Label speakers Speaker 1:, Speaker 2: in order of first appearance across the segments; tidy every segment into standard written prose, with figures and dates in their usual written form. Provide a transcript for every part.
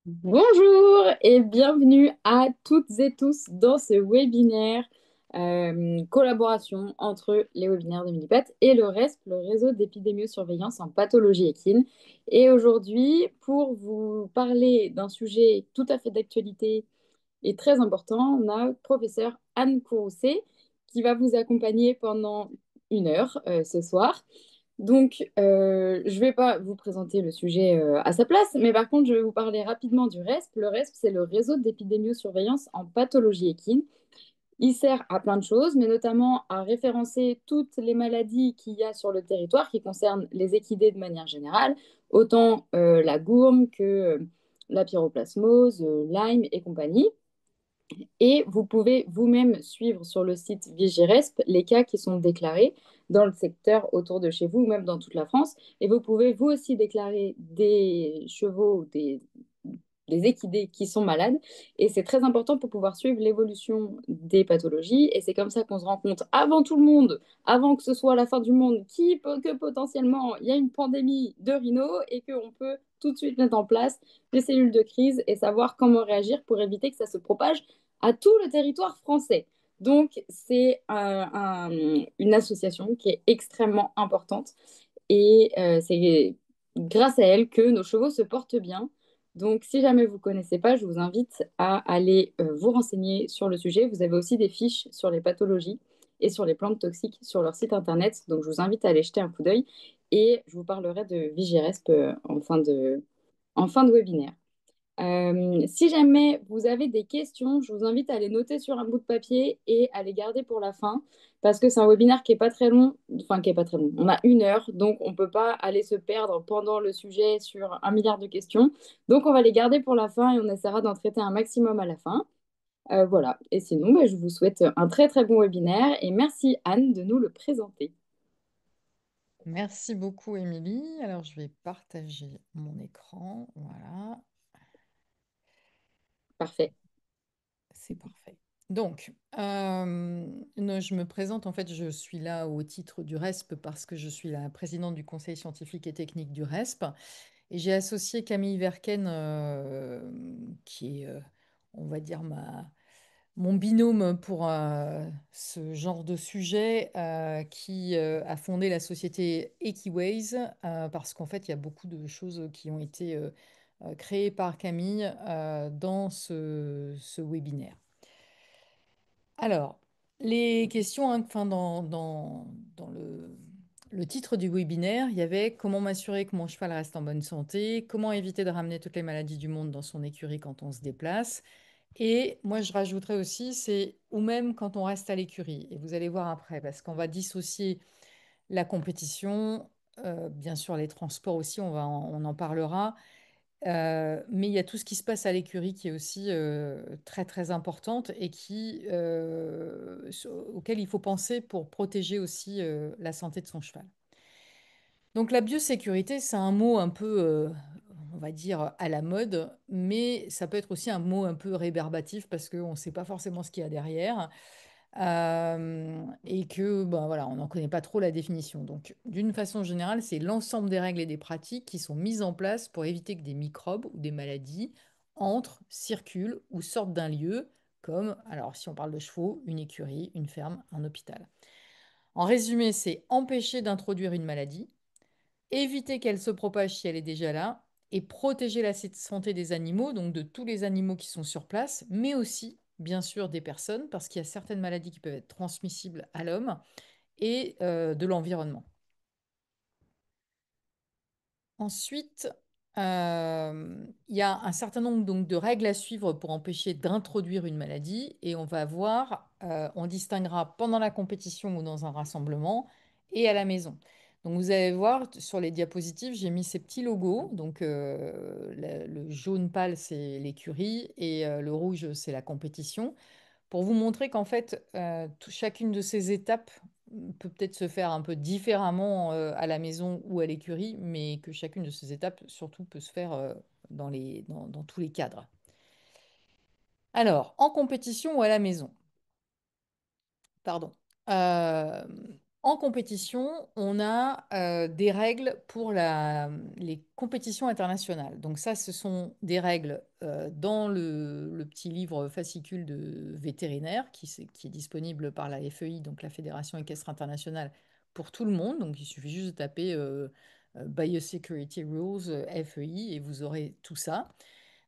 Speaker 1: Bonjour et bienvenue à toutes et tous dans ce webinaire collaboration entre les webinaires de Millipat et le RESP, le réseau d'épidémiosurveillance en pathologie équine. Et aujourd'hui, pour vous parler d'un sujet tout à fait d'actualité et très important, on a professeur Anne Courroucé qui va vous accompagner pendant 1 heure ce soir. Donc, je ne vais pas vous présenter le sujet à sa place, mais par contre, je vais vous parler rapidement du RESP. Le RESP, c'est le réseau d'épidémiosurveillance en pathologie équine. Il sert à plein de choses, mais notamment à référencer toutes les maladies qu'il y a sur le territoire qui concernent les équidés de manière générale, autant la gourme que la pyroplasmose, Lyme et compagnie. Et vous pouvez vous-même suivre sur le site Vigiresp les cas qui sont déclarés dans le secteur autour de chez vous ou même dans toute la France. Et vous pouvez vous aussi déclarer des chevaux, des équidés qui sont malades. Et c'est très important pour pouvoir suivre l'évolution des pathologies. Et c'est comme ça qu'on se rend compte avant tout le monde, avant que ce soit la fin du monde, que potentiellement il y a une pandémie de rhino et qu'on peut tout de suite mettre en place les cellules de crise et savoir comment réagir pour éviter que ça se propage à tout le territoire français. Donc, c'est une association qui est extrêmement importante et c'est grâce à elle que nos chevaux se portent bien. Donc, si jamais vous ne connaissez pas, je vous invite à aller vous renseigner sur le sujet. Vous avez aussi des fiches sur les pathologies et sur les plantes toxiques sur leur site internet. Donc, je vous invite à aller jeter un coup d'œil et je vous parlerai de Vigiresp en fin de webinaire. Si jamais vous avez des questions, je vous invite à les noter sur un bout de papier et à les garder pour la fin, parce que c'est un webinaire qui est pas très long, enfin qui est pas très long. On a 1 heure, donc on ne peut pas aller se perdre pendant le sujet sur 1 milliard de questions. Donc on va les garder pour la fin et on essaiera d'en traiter un maximum à la fin. Voilà. Et sinon, bah, je vous souhaite un très très bon webinaire et merci Anne de nous le présenter.
Speaker 2: Merci beaucoup, Émilie. Alors, je vais partager mon écran. Voilà,
Speaker 1: Parfait.
Speaker 2: c'est parfait. Donc, je me présente. En fait, je suis là au titre du RESP parce que je suis la présidente du conseil scientifique et technique du RESP. Et j'ai associé Camille Verken, qui est, on va dire, mon binôme pour ce genre de sujet, qui a fondé la société Equiways, parce qu'en fait, il y a beaucoup de choses qui ont été créées par Camille dans ce webinaire. Alors, les questions, hein, enfin, dans le titre du webinaire, il y avait comment m'assurer que mon cheval reste en bonne santé, comment éviter de ramener toutes les maladies du monde dans son écurie quand on se déplace. Et moi, je rajouterais aussi, c'est ou même quand on reste à l'écurie. Et vous allez voir après, parce qu'on va dissocier la compétition, bien sûr les transports aussi, on en parlera. Mais il y a tout ce qui se passe à l'écurie qui est aussi très très importante et auquel il faut penser pour protéger aussi la santé de son cheval. Donc la biosécurité, c'est un mot un peu, on va dire, à la mode, mais ça peut être aussi un mot un peu rébarbatif parce qu'on ne sait pas forcément ce qu'il y a derrière, et que ben, voilà, on n'en connaît pas trop la définition. Donc d'une façon générale, c'est l'ensemble des règles et des pratiques qui sont mises en place pour éviter que des microbes ou des maladies entrent, circulent ou sortent d'un lieu, comme, alors si on parle de chevaux, une écurie, une ferme, un hôpital. En résumé, c'est empêcher d'introduire une maladie, éviter qu'elle se propage si elle est déjà là, et protéger la santé des animaux, donc de tous les animaux qui sont sur place, mais aussi, bien sûr, des personnes, parce qu'il y a certaines maladies qui peuvent être transmissibles à l'homme, et de l'environnement. Ensuite, il y a un certain nombre donc, de règles à suivre pour empêcher d'introduire une maladie et on va voir, on distinguera pendant la compétition ou dans un rassemblement et à la maison. Donc vous allez voir sur les diapositives, j'ai mis ces petits logos. Donc le jaune pâle, c'est l'écurie et le rouge, c'est la compétition pour vous montrer qu'en fait, chacune de ces étapes peut peut-être se faire un peu différemment à la maison ou à l'écurie, mais que chacune de ces étapes, surtout, peut se faire dans tous les cadres. Alors, en compétition ou à la maison, pardon. Euh, En compétition, on a des règles pour les compétitions internationales. Donc ça, ce sont des règles dans le petit livre fascicule de vétérinaire qui est disponible par la FEI, donc la Fédération équestre internationale, pour tout le monde. Donc il suffit juste de taper Biosecurity Rules FEI et vous aurez tout ça.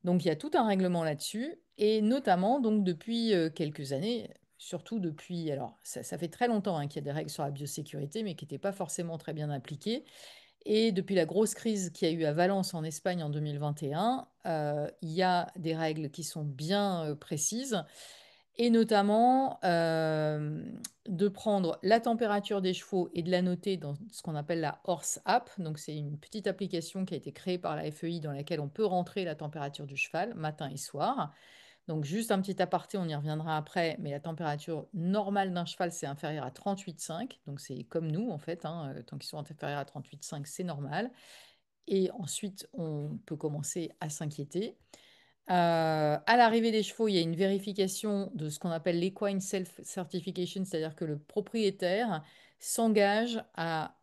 Speaker 2: Donc il y a tout un règlement là-dessus, et notamment donc depuis quelques années, surtout depuis, alors ça fait très longtemps hein, qu'il y a des règles sur la biosécurité, mais qui n'étaient pas forcément très bien appliquées. Et depuis la grosse crise qu'il y a eu à Valence en Espagne en 2021, il y a des règles qui sont bien précises, et notamment de prendre la température des chevaux et de la noter dans ce qu'on appelle la Horse App. Donc c'est une petite application qui a été créée par la FEI dans laquelle on peut rentrer la température du cheval matin et soir. Donc juste un petit aparté, on y reviendra après, mais la température normale d'un cheval, c'est inférieur à 38,5. Donc c'est comme nous en fait, hein, tant qu'ils sont inférieurs à 38,5, c'est normal. Et ensuite, on peut commencer à s'inquiéter. À l'arrivée des chevaux, il y a une vérification de ce qu'on appelle l'equine self-certification, c'est-à-dire que le propriétaire s'engage à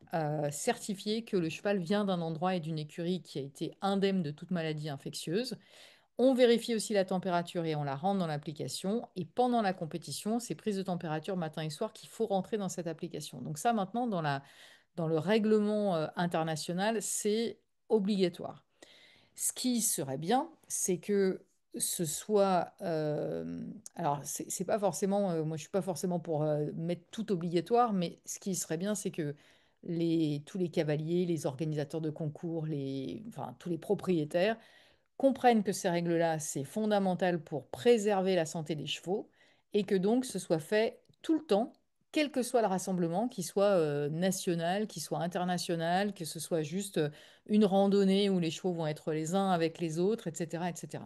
Speaker 2: certifier que le cheval vient d'un endroit et d'une écurie qui a été indemne de toute maladie infectieuse. On vérifie aussi la température et on la rentre dans l'application. Et pendant la compétition, c'est prise de température matin et soir qu'il faut rentrer dans cette application. Donc ça, maintenant, dans le règlement international, c'est obligatoire. Ce qui serait bien, c'est que ce soit. Alors, c'est pas forcément. Moi, je suis pas forcément pour mettre tout obligatoire, mais ce qui serait bien, c'est que tous les cavaliers, les organisateurs de concours, enfin, tous les propriétaires comprennent que ces règles-là, c'est fondamental pour préserver la santé des chevaux et que donc ce soit fait tout le temps, quel que soit le rassemblement, qu'il soit national, qu'il soit international, que ce soit juste une randonnée où les chevaux vont être les uns avec les autres, etc., etc.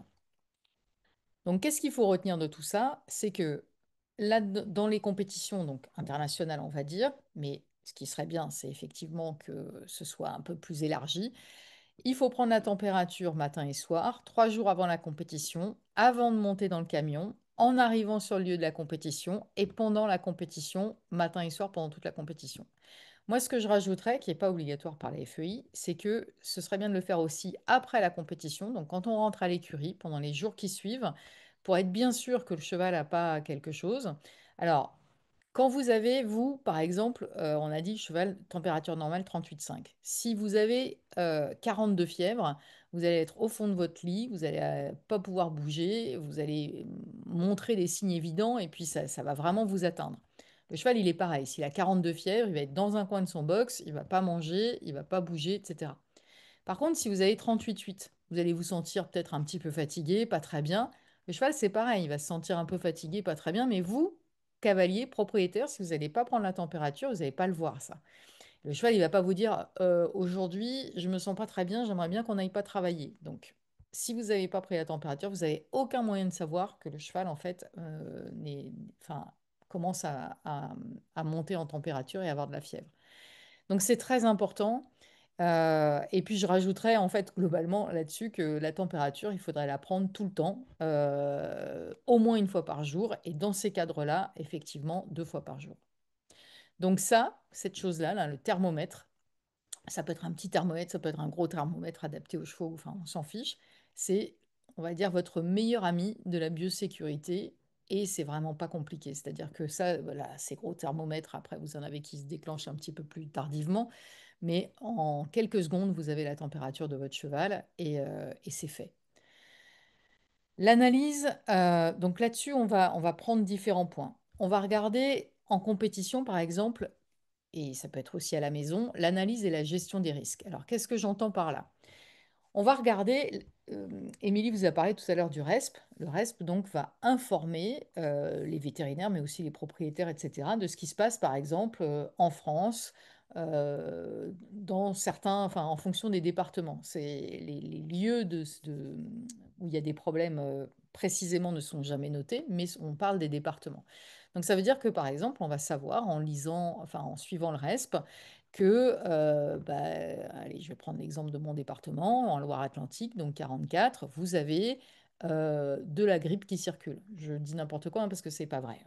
Speaker 2: Donc, qu'est-ce qu'il faut retenir de tout ça? C'est que là, dans les compétitions donc internationales, on va dire, mais ce qui serait bien, c'est effectivement que ce soit un peu plus élargi. Il faut prendre la température matin et soir, 3 jours avant la compétition, avant de monter dans le camion, en arrivant sur le lieu de la compétition et pendant la compétition, matin et soir pendant toute la compétition. Moi, ce que je rajouterais, qui n'est pas obligatoire par la FEI, c'est que ce serait bien de le faire aussi après la compétition, donc quand on rentre à l'écurie, pendant les jours qui suivent, pour être bien sûr que le cheval n'a pas quelque chose. Alors, quand vous avez, vous, par exemple, on a dit cheval, température normale 38,5. Si vous avez 42 fièvres, vous allez être au fond de votre lit, vous allez pas pouvoir bouger, vous allez montrer des signes évidents et puis ça va vraiment vous atteindre. Le cheval, il est pareil. S'il a 42 fièvres, il va être dans un coin de son box, il va pas manger, il va pas bouger, etc. Par contre, si vous avez 38,8, vous allez vous sentir peut-être un petit peu fatigué, pas très bien. Le cheval, c'est pareil, il va se sentir un peu fatigué, pas très bien, mais vous, cavalier, propriétaire, si vous n'allez pas prendre la température, vous n'allez pas le voir, ça. Le cheval, il va pas vous dire aujourd'hui, je me sens pas très bien, j'aimerais bien qu'on n'aille pas travailler. Donc, si vous n'avez pas pris la température, vous n'avez aucun moyen de savoir que le cheval, en fait, enfin, commence à monter en température et avoir de la fièvre. Donc, c'est très important. Et puis je rajouterais en fait globalement là-dessus que la température, il faudrait la prendre tout le temps, au moins une fois par jour, et dans ces cadres-là, effectivement, 2 fois par jour. Donc ça, cette chose-là, là, le thermomètre, ça peut être un petit thermomètre, ça peut être un gros thermomètre adapté aux chevaux, enfin on s'en fiche, c'est, on va dire, votre meilleur ami de la biosécurité. Et c'est vraiment pas compliqué. C'est-à-dire que ça, voilà, ces gros thermomètres, après, vous en avez qui se déclenchent un petit peu plus tardivement. Mais en quelques secondes, vous avez la température de votre cheval et c'est fait. L'analyse, donc là-dessus, on va prendre différents points. On va regarder en compétition, par exemple, et ça peut être aussi à la maison, l'analyse et la gestion des risques. Alors, qu'est-ce que j'entends par là? On va regarder, Émilie vous a parlé tout à l'heure du RESP. Le RESP donc va informer les vétérinaires, mais aussi les propriétaires, etc., de ce qui se passe, par exemple, en France, dans certains, enfin, en fonction des départements. C'est les lieux où il y a des problèmes précisément ne sont jamais notés, mais on parle des départements. Donc ça veut dire que, par exemple, on va savoir en lisant, enfin, en suivant le RESP, que, bah, allez, je vais prendre l'exemple de mon département, en Loire-Atlantique, donc 44, vous avez de la grippe qui circule. Je dis n'importe quoi hein, parce que c'est pas vrai.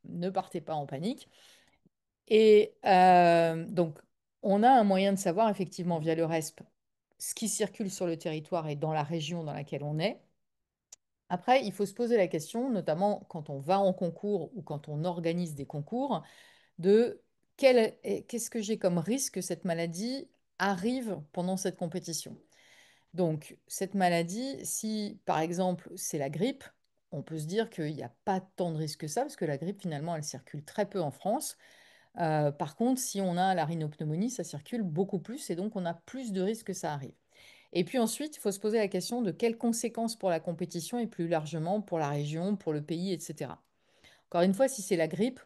Speaker 2: Ne partez pas en panique. Et donc, on a un moyen de savoir effectivement via le RESP ce qui circule sur le territoire et dans la région dans laquelle on est. Après, il faut se poser la question, notamment quand on va en concours ou quand on organise des concours, de qu'est-ce que j'ai comme risque que cette maladie arrive pendant cette compétition. Donc, cette maladie, si par exemple c'est la grippe, on peut se dire qu'il n'y a pas tant de risque que ça, parce que la grippe, finalement, elle circule très peu en France. Par contre, si on a la rhinopneumonie, ça circule beaucoup plus et donc on a plus de risques que ça arrive. Et puis ensuite, il faut se poser la question de quelles conséquences pour la compétition et plus largement pour la région, pour le pays, etc. Encore une fois, si c'est la grippe,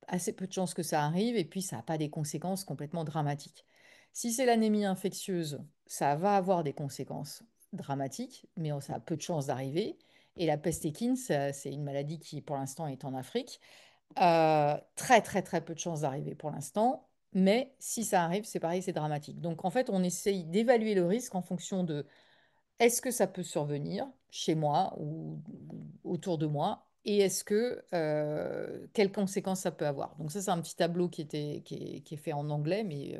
Speaker 2: assez peu de chances que ça arrive et puis ça n'a pas des conséquences complètement dramatiques. Si c'est l'anémie infectieuse, ça va avoir des conséquences dramatiques, mais ça a peu de chances d'arriver. Et la peste équine, c'est une maladie qui, pour l'instant, est en Afrique. Très, très, très peu de chances d'arriver pour l'instant. Mais si ça arrive, c'est pareil, c'est dramatique. Donc, en fait, on essaye d'évaluer le risque en fonction de est-ce que ça peut survenir chez moi ou autour de moi? Et quelles conséquences ça peut avoir? Donc ça, c'est un petit tableau qui est fait en anglais, mais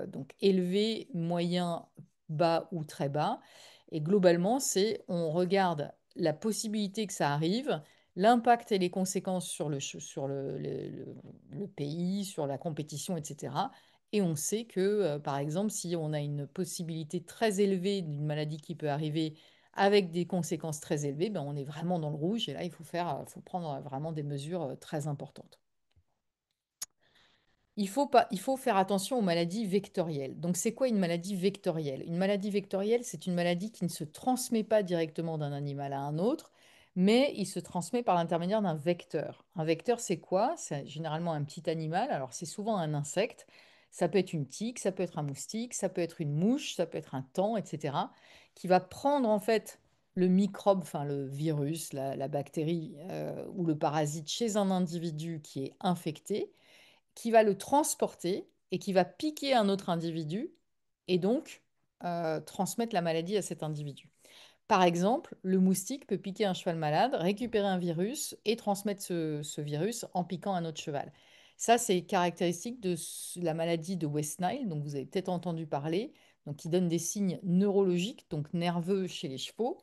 Speaker 2: donc élevé, moyen, bas ou très bas. Et globalement, on regarde la possibilité que ça arrive, l'impact et les conséquences sur le pays, sur la compétition, etc. Et on sait que, par exemple, si on a une possibilité très élevée d'une maladie qui peut arriver avec des conséquences très élevées, ben on est vraiment dans le rouge et là, faut prendre vraiment des mesures très importantes. Il faut faire attention aux maladies vectorielles. Donc, c'est quoi une maladie vectorielle? Une maladie vectorielle, c'est une maladie qui ne se transmet pas directement d'un animal à un autre, mais il se transmet par l'intermédiaire d'un vecteur. Un vecteur, c'est quoi? C'est généralement un petit animal. Alors, c'est souvent un insecte. Ça peut être une tique, ça peut être un moustique, ça peut être une mouche, ça peut être un taon, etc., qui va prendre en fait le microbe, enfin le virus, la bactérie ou le parasite chez un individu qui est infecté qui va le transporter et qui va piquer un autre individu et donc transmettre la maladie à cet individu. Par exemple, le moustique peut piquer un cheval malade, récupérer un virus et transmettre ce virus en piquant un autre cheval. Ça, c'est caractéristique de la maladie de West Nile, donc vous avez peut-être entendu parler, donc qui donne des signes neurologiques, donc nerveux chez les chevaux,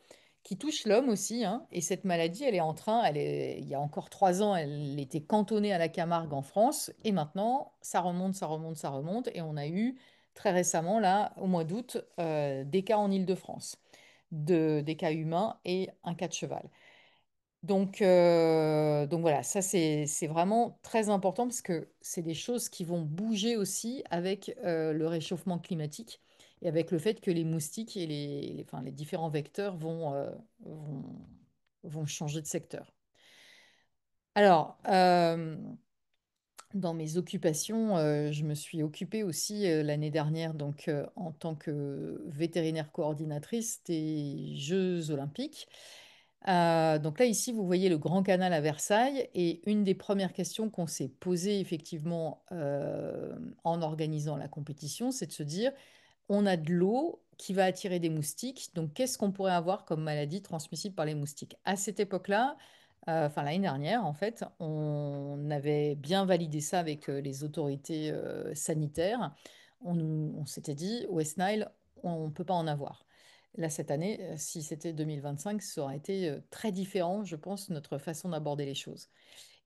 Speaker 2: qui touche l'homme aussi, hein. Et cette maladie, il y a encore 3 ans, elle était cantonnée à la Camargue en France, et maintenant, ça remonte, ça remonte, ça remonte, et on a eu très récemment, là, au mois d'août, des cas en Île-de-France des cas humains et un cas de cheval. Donc voilà, ça c'est vraiment très important parce que c'est des choses qui vont bouger aussi avec le réchauffement climatique et avec le fait que les moustiques et enfin, les différents vecteurs vont, vont changer de secteur. Alors, dans mes occupations, je me suis occupée aussi l'année dernière donc, en tant que vétérinaire coordinatrice des Jeux olympiques. Donc là, ici, vous voyez le Grand Canal à Versailles. Et une des premières questions qu'on s'est posées effectivement en organisant la compétition, c'est de se dire, on a de l'eau qui va attirer des moustiques. Donc qu'est-ce qu'on pourrait avoir comme maladie transmissible par les moustiques? À cette époque-là, enfin l'année dernière, en fait, on avait bien validé ça avec les autorités sanitaires. On s'était dit, West Nile, on ne peut pas en avoir. Là, cette année, si c'était 2025, ça aurait été très différent, je pense, notre façon d'aborder les choses.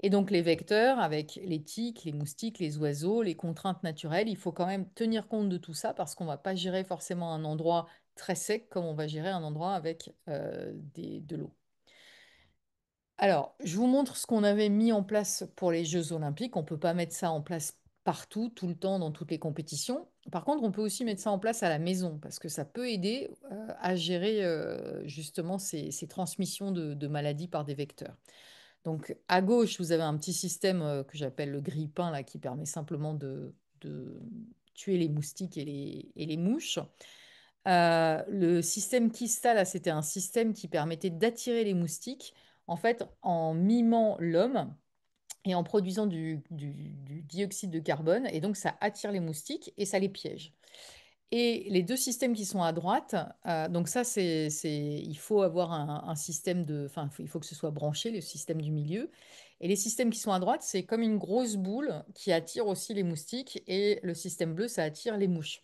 Speaker 2: Et donc, les vecteurs, avec les tiques, les moustiques, les oiseaux, les contraintes naturelles, il faut quand même tenir compte de tout ça parce qu'on ne va pas gérer forcément un endroit très sec comme on va gérer un endroit avec de l'eau. Alors, je vous montre ce qu'on avait mis en place pour les Jeux Olympiques. On ne peut pas mettre ça en place partout, tout le temps, dans toutes les compétitions. Par contre, on peut aussi mettre ça en place à la maison parce que ça peut aider à gérer justement ces transmissions de maladies par des vecteurs. Donc, à gauche, vous avez un petit système que j'appelle le grille-pain là, qui permet simplement de tuer les moustiques et les mouches. Le système Kista, là, c'était un système qui permettait d'attirer les moustiques, en fait, en mimant l'homme et en produisant du dioxyde de carbone. Et donc, ça attire les moustiques et ça les piège. Et les deux systèmes qui sont à droite, donc ça, il faut avoir un système enfin, il faut que ce soit branché, le système du milieu. Et les systèmes qui sont à droite, c'est comme une grosse boule qui attire aussi les moustiques. Et le système bleu, ça attire les mouches.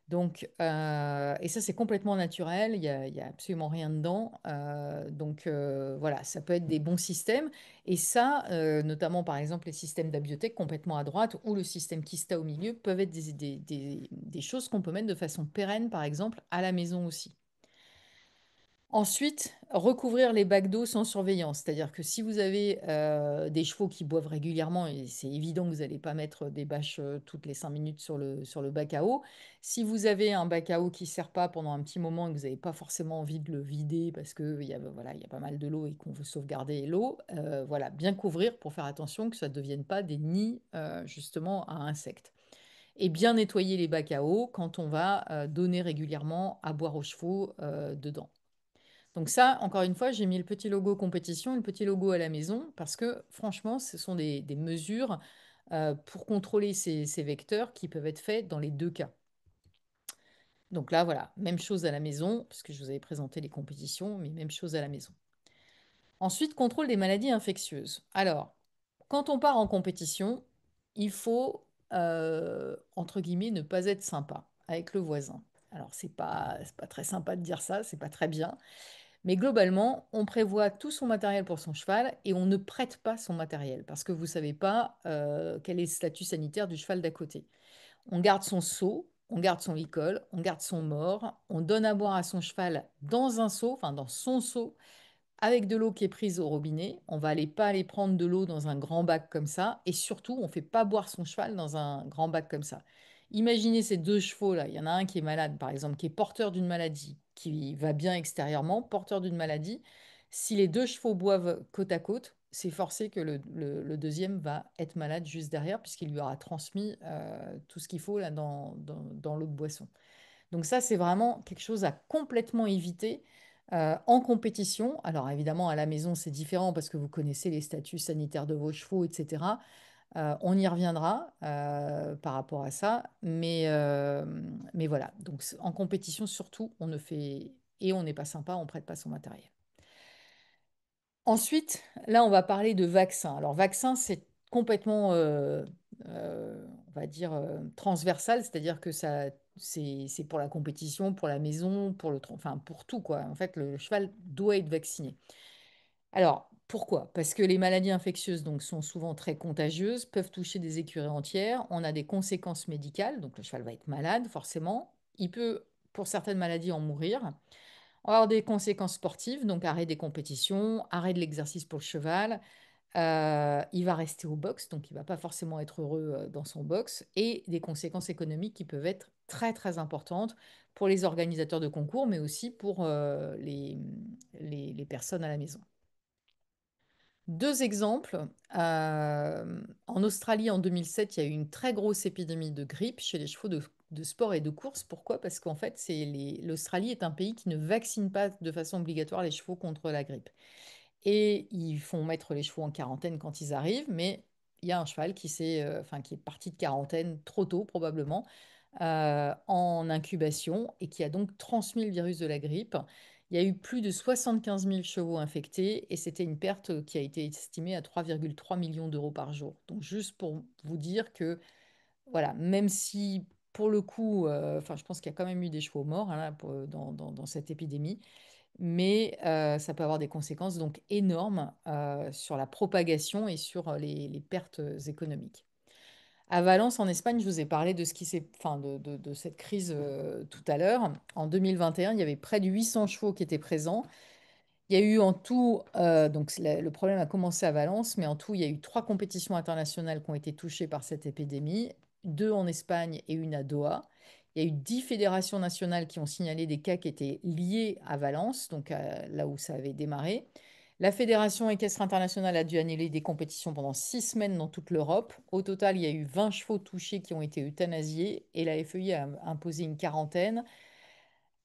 Speaker 2: Donc, et ça, c'est complètement naturel, il y a absolument rien dedans. Voilà, ça peut être des bons systèmes. Et ça, notamment par exemple les systèmes d'abiothèque complètement à droite ou le système Kista au milieu, peuvent être des choses qu'on peut mettre de façon pérenne, par exemple, à la maison aussi. Ensuite, recouvrir les bacs d'eau sans surveillance. C'est-à-dire que si vous avez des chevaux qui boivent régulièrement, et c'est évident que vous n'allez pas mettre des bâches toutes les 5 minutes sur le bac à eau, si vous avez un bac à eau qui ne sert pas pendant un petit moment et que vous n'avez pas forcément envie de le vider parce qu'il y a, voilà, il y a pas mal de l'eau et qu'on veut sauvegarder l'eau, voilà, bien couvrir pour faire attention que ça ne devienne pas des nids justement à insectes. Et bien nettoyer les bacs à eau quand on va donner régulièrement à boire aux chevaux dedans. Donc ça, encore une fois, j'ai mis le petit logo compétition et le petit logo à la maison parce que franchement, ce sont des mesures pour contrôler ces vecteurs qui peuvent être faits dans les deux cas. Donc là, voilà, même chose à la maison, parce que je vous avais présenté les compétitions, mais même chose à la maison. Ensuite, contrôle des maladies infectieuses. Alors, quand on part en compétition, il faut, entre guillemets, ne pas être sympa avec le voisin. Alors, c'est pas très sympa de dire ça, c'est pas très bien. Mais globalement, on prévoit tout son matériel pour son cheval et on ne prête pas son matériel parce que vous ne savez pas quel est le statut sanitaire du cheval d'à côté. On garde son seau, on garde son licol, on garde son mort, on donne à boire à son cheval dans un seau, enfin dans son seau, avec de l'eau qui est prise au robinet. On va pas aller prendre de l'eau dans un grand bac comme ça. Et surtout, on ne fait pas boire son cheval dans un grand bac comme ça. Imaginez ces deux chevaux là. Il y en a un qui est malade, par exemple, qui est porteur d'une maladie, qui va bien extérieurement, porteur d'une maladie. Si les deux chevaux boivent côte à côte, c'est forcé que le deuxième va être malade juste derrière, puisqu'il lui aura transmis tout ce qu'il faut là dans l'eau de boisson. Donc ça, c'est vraiment quelque chose à complètement éviter en compétition. Alors évidemment, à la maison, c'est différent parce que vous connaissez les statuts sanitaires de vos chevaux, etc. On y reviendra par rapport à ça. Mais voilà, donc en compétition, surtout, on ne fait... Et on n'est pas sympa, on prête pas son matériel. Ensuite, là, on va parler de vaccin. Alors, vaccin, c'est complètement, on va dire, transversal, c'est-à-dire que c'est pour la compétition, pour la maison, enfin, pour tout, quoi. En fait, le cheval doit être vacciné. Alors, pourquoi? Parce que les maladies infectieuses donc, sont souvent très contagieuses, peuvent toucher des écuries entières. On a des conséquences médicales, donc le cheval va être malade, forcément. Il peut, pour certaines maladies, en mourir. On va avoir des conséquences sportives, donc arrêt des compétitions, arrêt de l'exercice pour le cheval. Il va rester au box, donc il va pas forcément être heureux dans son box. Et des conséquences économiques qui peuvent être très très importantes pour les organisateurs de concours, mais aussi pour les personnes à la maison. Deux exemples. En Australie, en 2007, il y a eu une très grosse épidémie de grippe chez les chevaux de sport et de course. Pourquoi? Parce qu'en fait, l'Australie est un pays qui ne vaccine pas de façon obligatoire les chevaux contre la grippe. Et ils font mettre les chevaux en quarantaine quand ils arrivent, mais il y a un cheval qui est parti de quarantaine trop tôt probablement, en incubation et qui a donc transmis le virus de la grippe. Il y a eu plus de 75 000 chevaux infectés et c'était une perte qui a été estimée à 3,3 millions d'euros par jour. Donc juste pour vous dire que, voilà, même si pour le coup, enfin je pense qu'il y a quand même eu des chevaux morts hein, dans cette épidémie, mais ça peut avoir des conséquences donc énormes sur la propagation et sur les pertes économiques. À Valence, en Espagne, je vous ai parlé de ce qui s'est, enfin, de cette crise tout à l'heure. En 2021, il y avait près de 800 chevaux qui étaient présents. Il y a eu en tout, donc le problème a commencé à Valence, mais en tout, il y a eu 3 compétitions internationales qui ont été touchées par cette épidémie, 2 en Espagne et une à Doha. Il y a eu 10 fédérations nationales qui ont signalé des cas qui étaient liés à Valence, donc là où ça avait démarré. La Fédération équestre internationale a dû annuler des compétitions pendant 6 semaines dans toute l'Europe. Au total, il y a eu 20 chevaux touchés qui ont été euthanasiés et la FEI a imposé une quarantaine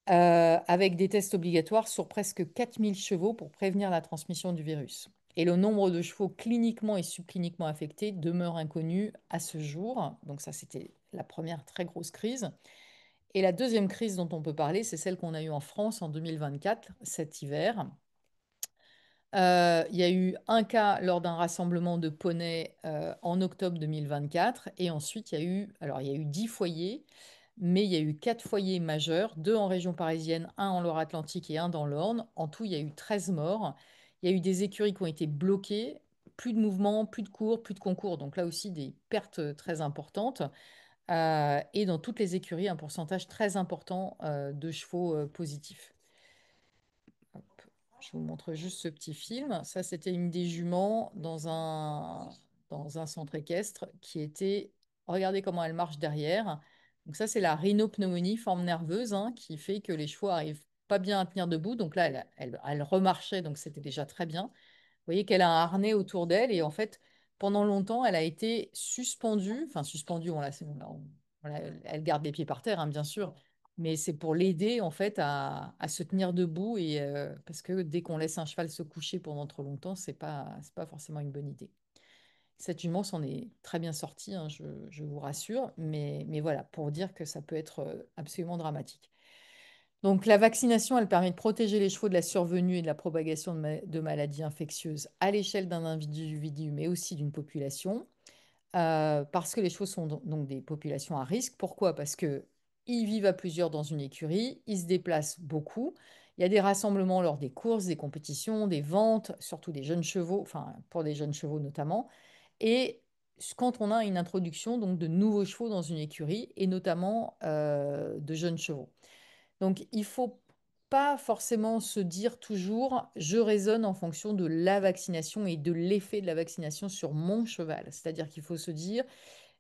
Speaker 2: avec des tests obligatoires sur presque 4000 chevaux pour prévenir la transmission du virus. Et le nombre de chevaux cliniquement et subcliniquement affectés demeure inconnu à ce jour. Donc ça, c'était la première très grosse crise. Et la deuxième crise dont on peut parler, c'est celle qu'on a eue en France en 2024, cet hiver. Il y a eu un cas lors d'un rassemblement de poneys en octobre 2024. Et ensuite, il y a eu 10 foyers, mais il y a eu 4 foyers majeurs, 2 en région parisienne, un en Loire-Atlantique et un dans l'Orne. En tout, il y a eu 13 morts. Il y a eu des écuries qui ont été bloquées, plus de mouvements, plus de cours, plus de concours. Donc là aussi, des pertes très importantes. Et dans toutes les écuries, un pourcentage très important de chevaux positifs. Hop, je vous montre juste ce petit film. Ça, c'était une des juments dans un centre équestre qui était... Regardez comment elle marche derrière. Donc ça, c'est la rhinopneumonie, forme nerveuse, hein, qui fait que les chevaux arrivent pas bien à tenir debout. Donc là, elle remarchait, donc c'était déjà très bien. Vous voyez qu'elle a un harnais autour d'elle et en fait, pendant longtemps, elle a été suspendue. Enfin, suspendue, elle garde les pieds par terre, hein, bien sûr, mais c'est pour l'aider en fait à se tenir debout et parce que dès qu'on laisse un cheval se coucher pendant trop longtemps, c'est pas forcément une bonne idée. Cette jument s'en est très bien sortie, hein, je vous rassure, mais voilà, pour dire que ça peut être absolument dramatique. Donc la vaccination, elle permet de protéger les chevaux de la survenue et de la propagation de maladies infectieuses à l'échelle d'un individu, mais aussi d'une population. Parce que les chevaux sont donc des populations à risque. Pourquoi? Parce que ils vivent à plusieurs dans une écurie, ils se déplacent beaucoup. Il y a des rassemblements lors des courses, des compétitions, des ventes, surtout des jeunes chevaux, enfin pour des jeunes chevaux notamment. Et quand on a une introduction donc de nouveaux chevaux dans une écurie et notamment de jeunes chevaux. Donc, il faut pas forcément se dire toujours je raisonne en fonction de la vaccination et de l'effet de la vaccination sur mon cheval. C'est-à-dire qu'il faut se dire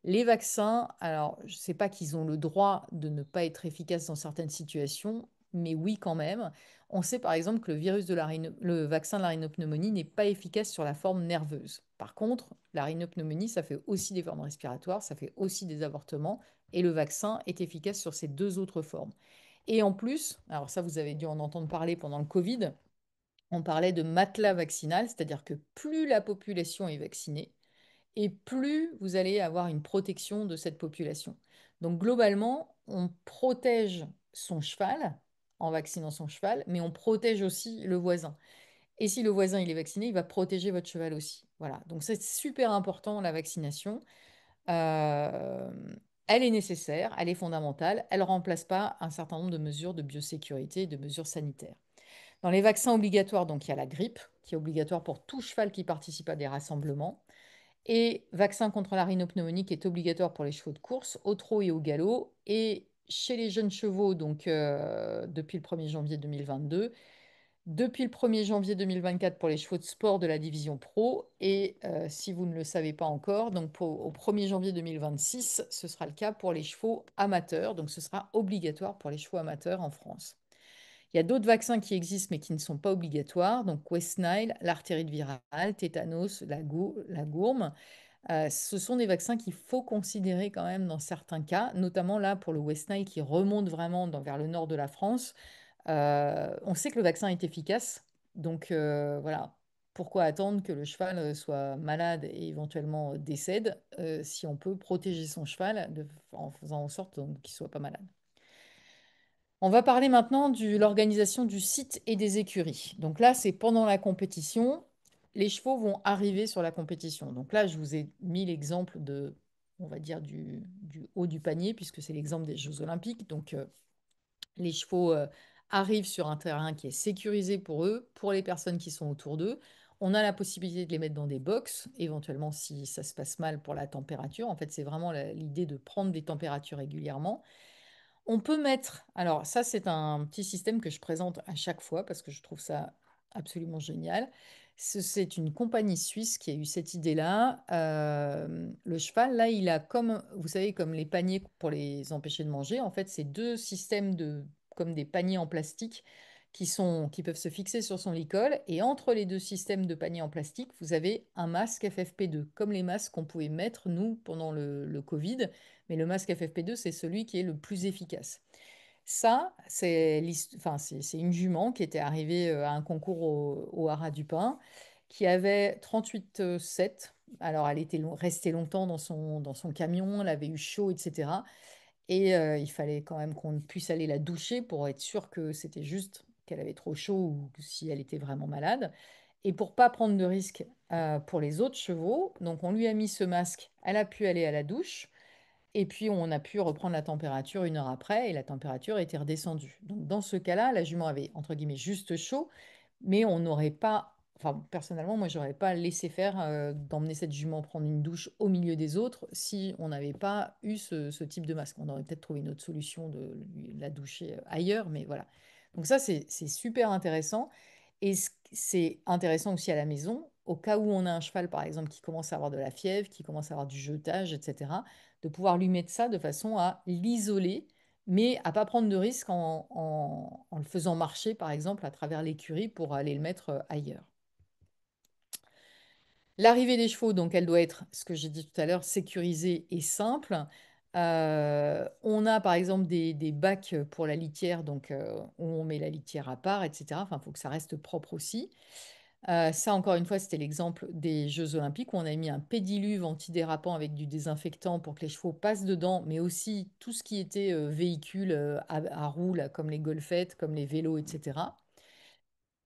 Speaker 2: les vaccins, alors je ne sais pas qu'ils ont le droit de ne pas être efficaces dans certaines situations, mais oui quand même. On sait par exemple que le vaccin de la rhinopneumonie n'est pas efficace sur la forme nerveuse. Par contre, la rhinopneumonie, ça fait aussi des formes respiratoires, ça fait aussi des avortements, et le vaccin est efficace sur ces deux autres formes. Et en plus, alors ça, vous avez dû en entendre parler pendant le Covid, on parlait de matelas vaccinal, c'est-à-dire que plus la population est vaccinée, et plus vous allez avoir une protection de cette population. Donc globalement, on protège son cheval en vaccinant son cheval, mais on protège aussi le voisin. Et si le voisin il est vacciné, il va protéger votre cheval aussi. Voilà, donc c'est super important la vaccination. Euh, Elle est nécessaire, elle est fondamentale, elle ne remplace pas un certain nombre de mesures de biosécurité et de mesures sanitaires. Dans les vaccins obligatoires, donc il y a la grippe, qui est obligatoire pour tout cheval qui participe à des rassemblements, et vaccin contre la rhinopneumonie qui est obligatoire pour les chevaux de course, au trot et au galop, et chez les jeunes chevaux, donc depuis le 1er janvier 2022, depuis le 1er janvier 2024 pour les chevaux de sport de la division pro. Et si vous ne le savez pas encore, donc au 1er janvier 2026, ce sera le cas pour les chevaux amateurs. Donc ce sera obligatoire pour les chevaux amateurs en France. Il y a d'autres vaccins qui existent mais qui ne sont pas obligatoires. Donc West Nile, l'artérite virale, tétanos, la gourme. Ce sont des vaccins qu'il faut considérer quand même dans certains cas, notamment là pour le West Nile qui remonte vraiment vers le nord de la France. On sait que le vaccin est efficace, donc voilà. Pourquoi attendre que le cheval soit malade et éventuellement décède si on peut protéger son cheval en faisant en sorte qu'il ne soit pas malade. On va parler maintenant de l'organisation du site et des écuries. Donc là, c'est pendant la compétition. Les chevaux vont arriver sur la compétition. Donc là, je vous ai mis l'exemple on va dire, du haut du panier, puisque c'est l'exemple des Jeux Olympiques. Donc, les chevaux arrivent sur un terrain qui est sécurisé pour eux, pour les personnes qui sont autour d'eux. On a la possibilité de les mettre dans des box, éventuellement si ça se passe mal pour la température. En fait, c'est vraiment l'idée de prendre des températures régulièrement. On peut mettre, alors ça c'est un petit système que je présente à chaque fois parce que je trouve ça absolument génial. C'est une compagnie suisse qui a eu cette idée-là. Le cheval, là, il a comme, vous savez, comme les paniers pour les empêcher de manger. En fait, c'est deux systèmes comme des paniers en plastique qui peuvent se fixer sur son licol. Et entre les deux systèmes de paniers en plastique, vous avez un masque FFP2, comme les masques qu'on pouvait mettre, nous, pendant le Covid. Mais le masque FFP2, c'est celui qui est le plus efficace. Ça, c'est une jument qui était arrivée à un concours au Haras du Pin, qui avait 38,7. Alors, elle était restée longtemps dans son camion, elle avait eu chaud, etc. Et il fallait quand même qu'on puisse aller la doucher pour être sûr que c'était juste qu'elle avait trop chaud ou si elle était vraiment malade. Et pour pas prendre de risque pour les autres chevaux, donc on lui a mis ce masque, elle a pu aller à la douche. Et puis, on a pu reprendre la température 1 heure après et la température était redescendue. Donc, dans ce cas-là, la jument avait, entre guillemets, juste chaud, mais on n'aurait pas, enfin, personnellement, moi, j'aurais pas laissé faire d'emmener cette jument prendre une douche au milieu des autres si on n'avait pas eu ce type de masque. On aurait peut-être trouvé une autre solution de la doucher ailleurs, mais voilà. Donc, ça, c'est super intéressant. Et c'est intéressant aussi à la maison, au cas où on a un cheval, par exemple, qui commence à avoir de la fièvre, qui commence à avoir du jetage, etc., de pouvoir lui mettre ça de façon à l'isoler, mais à pas prendre de risque en le faisant marcher, par exemple, à travers l'écurie pour aller le mettre ailleurs. L'arrivée des chevaux, donc, elle doit être, ce que j'ai dit tout à l'heure, sécurisée et simple. On a par exemple des bacs pour la litière, donc où on met la litière à part, etc. Enfin, il faut que ça reste propre aussi. Ça, encore une fois, c'était l'exemple des Jeux Olympiques où on a mis un pédiluve antidérapant avec du désinfectant pour que les chevaux passent dedans, mais aussi tout ce qui était véhicule à roues, là, comme les golfettes, comme les vélos, etc.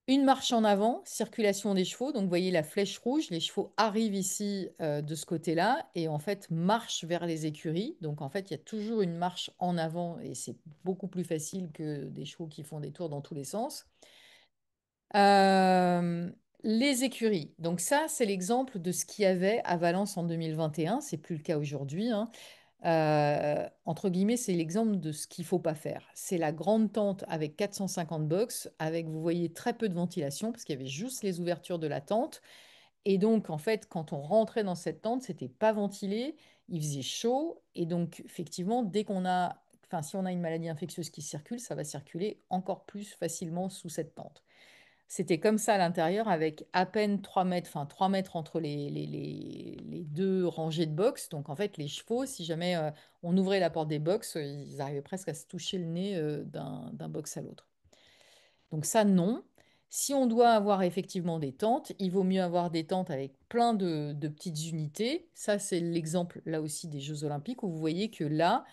Speaker 2: Une marche en avant, circulation des chevaux. Donc, vous voyez la flèche rouge, les chevaux arrivent ici de ce côté-là et en fait marchent vers les écuries. Donc, en fait, il y a toujours une marche en avant et c'est beaucoup plus facile que des chevaux qui font des tours dans tous les sens. Euh, les écuries. Donc ça, c'est l'exemple de ce qu'il y avait à Valence en 2021. C'est plus le cas aujourd'hui, hein. Entre guillemets, c'est l'exemple de ce qu'il faut pas faire. C'est la grande tente avec 450 box, avec, vous voyez, très peu de ventilation, parce qu'il y avait juste les ouvertures de la tente. Et donc, en fait, quand on rentrait dans cette tente, c'était pas ventilé, il faisait chaud. Et donc, effectivement, dès qu'on a, enfin, si on a une maladie infectieuse qui circule, ça va circuler encore plus facilement sous cette tente. C'était comme ça à l'intérieur avec à peine 3 mètres, enfin 3 mètres entre les deux rangées de box. Donc en fait, les chevaux, si jamais on ouvrait la porte des box, ils arrivaient presque à se toucher le nez d'un box à l'autre. Donc ça, non. Si on doit avoir effectivement des tentes, il vaut mieux avoir des tentes avec plein de petites unités. Ça, c'est l'exemple là aussi des Jeux Olympiques où vous voyez que là,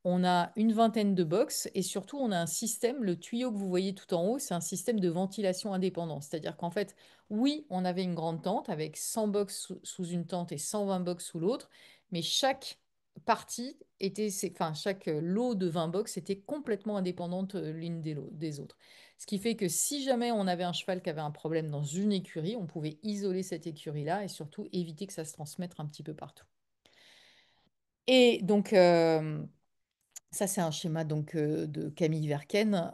Speaker 2: on a une vingtaine de box et surtout on a un système, le tuyau que vous voyez tout en haut, c'est un système de ventilation indépendant. C'est-à-dire qu'en fait, oui, on avait une grande tente avec 100 box sous une tente et 120 box sous l'autre, mais chaque partie était, enfin chaque lot de 20 box était complètement indépendante l'une des autres. Ce qui fait que si jamais on avait un cheval qui avait un problème dans une écurie, on pouvait isoler cette écurie-là et surtout éviter que ça se transmette un petit peu partout. Et donc, ça, c'est un schéma donc, de Camille Verken,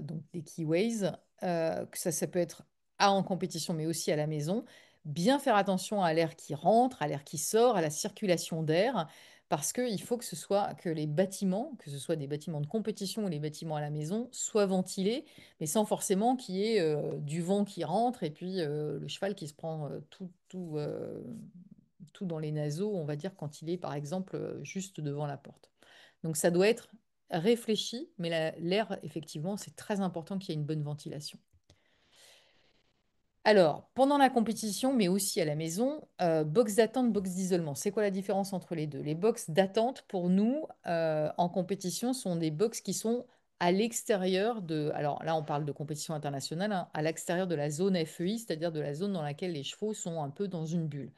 Speaker 2: donc des Keyways. Que ça peut être en compétition, mais aussi à la maison. Bien faire attention à l'air qui rentre, à l'air qui sort, à la circulation d'air, parce qu'il faut que ce soit que les bâtiments, que ce soit des bâtiments de compétition ou les bâtiments à la maison, soient ventilés, mais sans forcément qu'il y ait du vent qui rentre et puis le cheval qui se prend tout dans les naseaux, on va dire, quand il est, par exemple, juste devant la porte. Donc ça doit être réfléchi, mais l'air, effectivement, c'est très important qu'il y ait une bonne ventilation. Alors, pendant la compétition, mais aussi à la maison, box d'attente, box d'isolement. C'est quoi la différence entre les deux? Les box d'attente, pour nous, en compétition, sont des box qui sont à l'extérieur de... Alors là, on parle de compétition internationale, hein, à l'extérieur de la zone FEI, c'est-à-dire de la zone dans laquelle les chevaux sont un peu dans une bulle.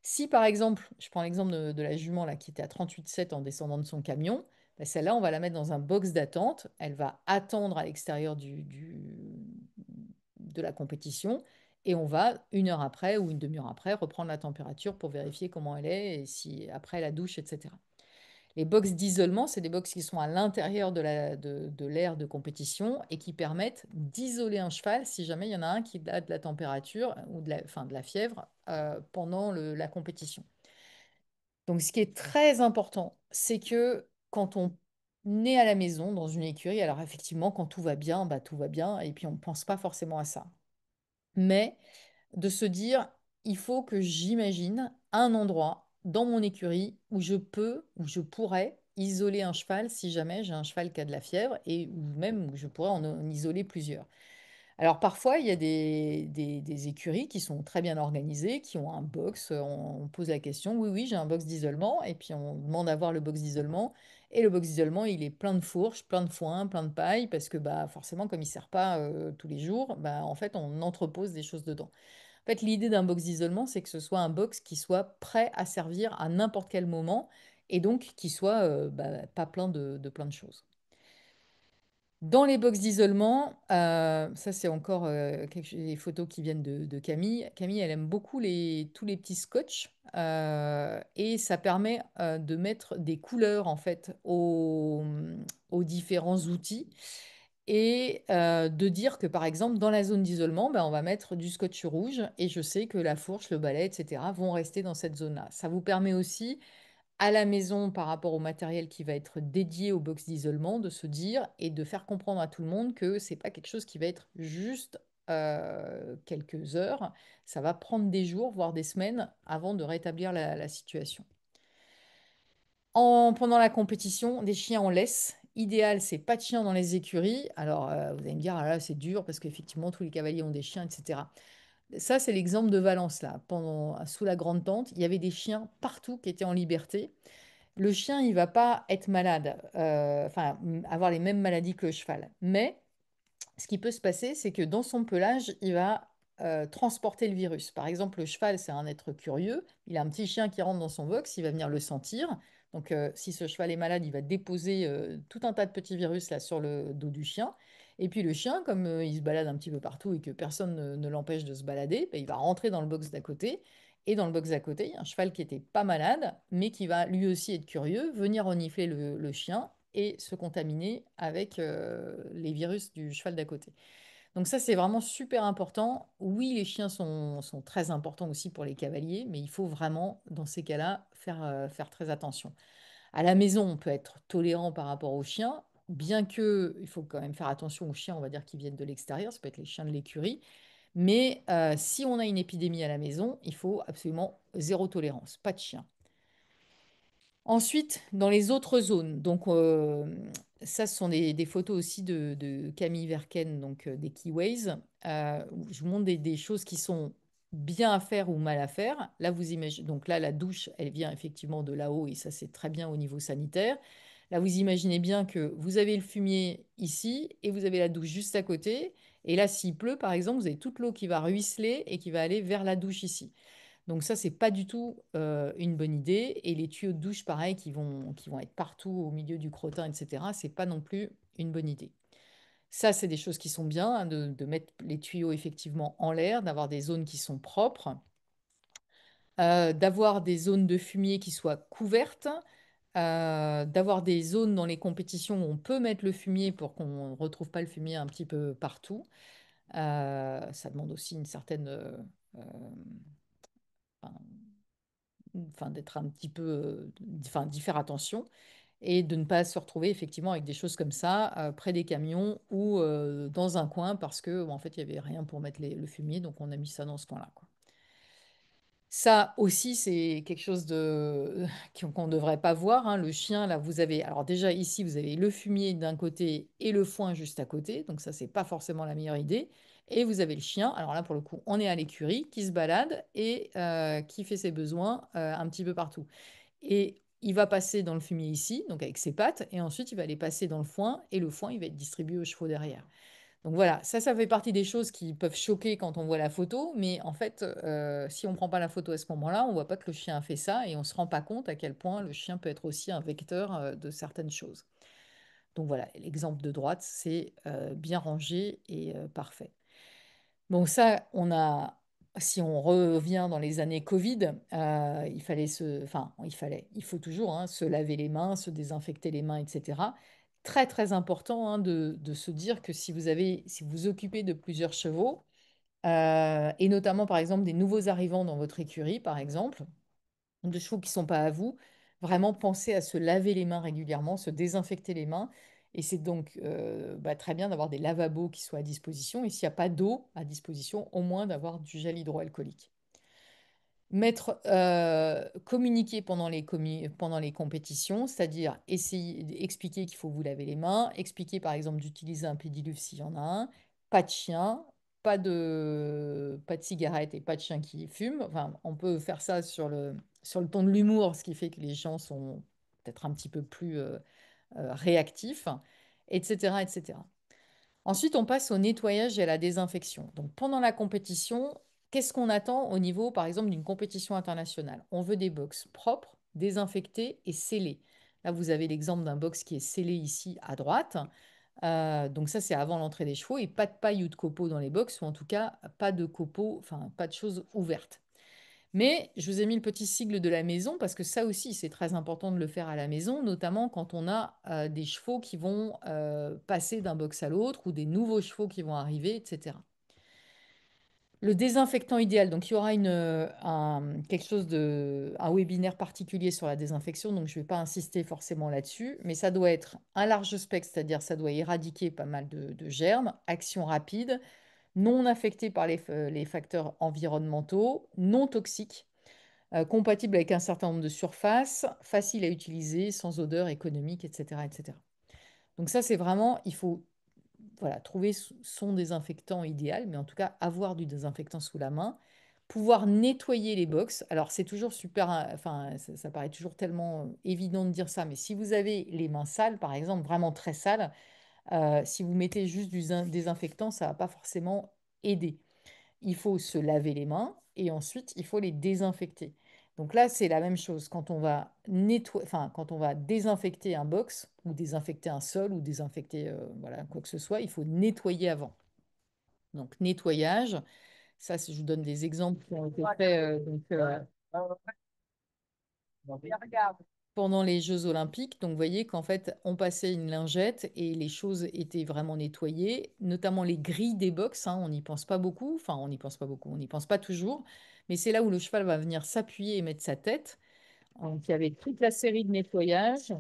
Speaker 2: Si par exemple, je prends l'exemple de la jument là, qui était à 38,7 en descendant de son camion, ben, celle-là, on va la mettre dans un box d'attente. Elle va attendre à l'extérieur de la compétition et on va, 1 heure après ou une demi-heure après, reprendre la température pour vérifier comment elle est et si après la douche, etc. Les box d'isolement, c'est des box qui sont à l'intérieur de l'aire de compétition et qui permettent d'isoler un cheval si jamais il y en a un qui a de la température ou enfin, de la fièvre pendant la compétition. Donc, ce qui est très important, c'est que quand on est à la maison, dans une écurie, alors effectivement, quand tout va bien, bah, tout va bien et puis on ne pense pas forcément à ça. Mais de se dire, il faut que j'imagine un endroit dans mon écurie où je peux, où je pourrais isoler un cheval si jamais j'ai un cheval qui a de la fièvre et ou même où je pourrais en isoler plusieurs. Alors parfois, il y a des écuries qui sont très bien organisées, qui ont un box, on pose la question, oui, oui, j'ai un box d'isolement, et puis on demande à voir le box d'isolement, Et le box d'isolement, il est plein de fourches, plein de foin, plein de paille, parce que bah, forcément, comme il ne sert pas tous les jours, bah, en fait, on entrepose des choses dedans. En fait, l'idée d'un box d'isolement, c'est que ce soit un box qui soit prêt à servir à n'importe quel moment et donc qui soit bah, pas plein de plein de choses. Dans les box d'isolement, ça c'est encore des photos qui viennent de Camille. Camille, elle aime beaucoup tous les petits scotch et ça permet de mettre des couleurs en fait aux différents outils et de dire que par exemple dans la zone d'isolement, ben, on va mettre du scotch rouge et je sais que la fourche, le balai, etc. vont rester dans cette zone-là. Ça vous permet aussi à la maison par rapport au matériel qui va être dédié au box d'isolement, de se dire et de faire comprendre à tout le monde que c'est pas quelque chose qui va être juste quelques heures, ça va prendre des jours, voire des semaines avant de rétablir la situation. Pendant la compétition, des chiens en laisse. Idéal, c'est pas de chiens dans les écuries. Alors, vous allez me dire, ah là, c'est dur parce qu'effectivement, tous les cavaliers ont des chiens, etc. Ça, c'est l'exemple de Valence, là. Sous la grande tente, il y avait des chiens partout qui étaient en liberté. Le chien, il va pas être malade, enfin, avoir les mêmes maladies que le cheval. Mais ce qui peut se passer, c'est que dans son pelage, il va transporter le virus. Par exemple, le cheval, c'est un être curieux. Il a un petit chien qui rentre dans son box, il va venir le sentir. Donc, si ce cheval est malade, il va déposer tout un tas de petits virus là sur le dos du chien. Et puis le chien, comme il se balade un petit peu partout et que personne ne l'empêche de se balader, ben, il va rentrer dans le box d'à côté. Et dans le box d'à côté, il y a un cheval qui était pas malade, mais qui va lui aussi être curieux, venir renifler le chien et se contaminer avec les virus du cheval d'à côté. Donc ça, c'est vraiment super important. Oui, les chiens sont très importants aussi pour les cavaliers, mais il faut vraiment, dans ces cas-là, faire très attention. À la maison, on peut être tolérant par rapport aux chiens, bien que il faut quand même faire attention aux chiens, on va dire, qui viennent de l'extérieur, ça peut être les chiens de l'écurie. Mais si on a une épidémie à la maison, il faut absolument zéro tolérance, pas de chien. Ensuite, dans les autres zones, donc ça, ce sont des photos aussi de Camille Verken, donc des Keyways, où je vous montre des choses qui sont bien à faire ou mal à faire. Là, vous imaginez, donc là, la douche, elle vient effectivement de là-haut et ça, c'est très bien au niveau sanitaire. Là, vous imaginez bien que vous avez le fumier ici et vous avez la douche juste à côté. Et là, s'il pleut, par exemple, vous avez toute l'eau qui va ruisseler et qui va aller vers la douche ici. Donc ça, c'est pas du tout une bonne idée. Et les tuyaux de douche, pareil, qui vont être partout au milieu du crottin, etc., c'est pas non plus une bonne idée. Ça, c'est des choses qui sont bien, hein, de mettre les tuyaux effectivement en l'air, d'avoir des zones qui sont propres, d'avoir des zones de fumier qui soient couvertes, d'avoir des zones dans les compétitions où on peut mettre le fumier pour qu'on ne retrouve pas le fumier un petit peu partout. Ça demande aussi une certaine... enfin, d'être un petit peu, enfin, d'y faire attention et de ne pas se retrouver effectivement avec des choses comme ça près des camions ou dans un coin parce que en fait il y avait rien pour mettre le fumier donc on a mis ça dans ce coin-là quoi. Ça aussi, c'est quelque chose qu'on ne devrait pas voir, hein. Le chien, là, vous avez, alors déjà ici, vous avez le fumier d'un côté et le foin juste à côté. Donc ça, c'est pas forcément la meilleure idée. Et vous avez le chien, alors là, pour le coup, on est à l'écurie, qui se balade et qui fait ses besoins un petit peu partout. Et il va passer dans le fumier ici, donc avec ses pattes, et ensuite il va aller passer dans le foin, et le foin, il va être distribué aux chevaux derrière. Donc voilà, ça fait partie des choses qui peuvent choquer quand on voit la photo, mais en fait, si on ne prend pas la photo à ce moment-là, on ne voit pas que le chien a fait ça et on ne se rend pas compte à quel point le chien peut être aussi un vecteur de certaines choses. Donc voilà, l'exemple de droite, c'est bien rangé et parfait. Bon, ça, si on revient dans les années Covid, il faut toujours hein, se laver les mains, se désinfecter les mains, etc. Très, très important hein, de se dire que si vous vous occupez de plusieurs chevaux, et notamment par exemple des nouveaux arrivants dans votre écurie, par exemple, de chevaux qui ne sont pas à vous, vraiment pensez à se laver les mains régulièrement, se désinfecter les mains. Et c'est donc très bien d'avoir des lavabos qui soient à disposition. Et s'il n'y a pas d'eau à disposition, au moins d'avoir du gel hydroalcoolique. Communiquer pendant les compétitions, c'est-à-dire essayer d'expliquer qu'il faut vous laver les mains, expliquer par exemple d'utiliser un pédiluve s'il y en a un, pas de chien, pas de cigarette et pas de chien qui fume. Enfin, on peut faire ça sur le ton de l'humour, ce qui fait que les gens sont peut-être un petit peu plus réactif, etc., etc. Ensuite, on passe au nettoyage et à la désinfection. Donc, pendant la compétition, qu'est-ce qu'on attend au niveau, par exemple, d'une compétition internationale? On veut des box propres, désinfectées et scellées. Là, vous avez l'exemple d'un box qui est scellé ici à droite. Donc ça, c'est avant l'entrée des chevaux et pas de paille ou de copeaux dans les box, ou en tout cas pas de copeaux, enfin pas de choses ouvertes. Mais je vous ai mis le petit sigle de la maison parce que ça aussi, c'est très important de le faire à la maison, notamment quand on a des chevaux qui vont passer d'un box à l'autre ou des nouveaux chevaux qui vont arriver, etc. Le désinfectant idéal, donc il y aura quelque chose un webinaire particulier sur la désinfection, donc je ne vais pas insister forcément là-dessus, mais ça doit être un large spectre, c'est-à-dire ça doit éradiquer pas mal de germes, action rapide, non affecté par les facteurs environnementaux, non toxiques, compatible avec un certain nombre de surfaces, facile à utiliser, sans odeur, économique, etc., etc. Donc ça, c'est vraiment, il faut voilà, trouver son désinfectant idéal, mais en tout cas avoir du désinfectant sous la main, pouvoir nettoyer les box. Alors c'est toujours super, enfin ça paraît toujours tellement évident de dire ça, mais si vous avez les mains sales, par exemple, vraiment très sales, si vous mettez juste du désinfectant, ça va pas forcément aider. Il faut se laver les mains et ensuite il faut les désinfecter. Donc là, c'est la même chose. Quand on va enfin, quand on va désinfecter un box ou désinfecter un sol ou désinfecter voilà, quoi que ce soit, il faut nettoyer avant. Donc nettoyage, ça, je vous donne des exemples qui ont été faits pendant les Jeux Olympiques. Donc, vous voyez qu'en fait, on passait une lingette et les choses étaient vraiment nettoyées, notamment les grilles des box, hein, on n'y pense pas beaucoup, enfin, on n'y pense pas beaucoup, on n'y pense pas toujours, mais c'est là où le cheval va venir s'appuyer et mettre sa tête. Donc, il y avait toute la série de nettoyage.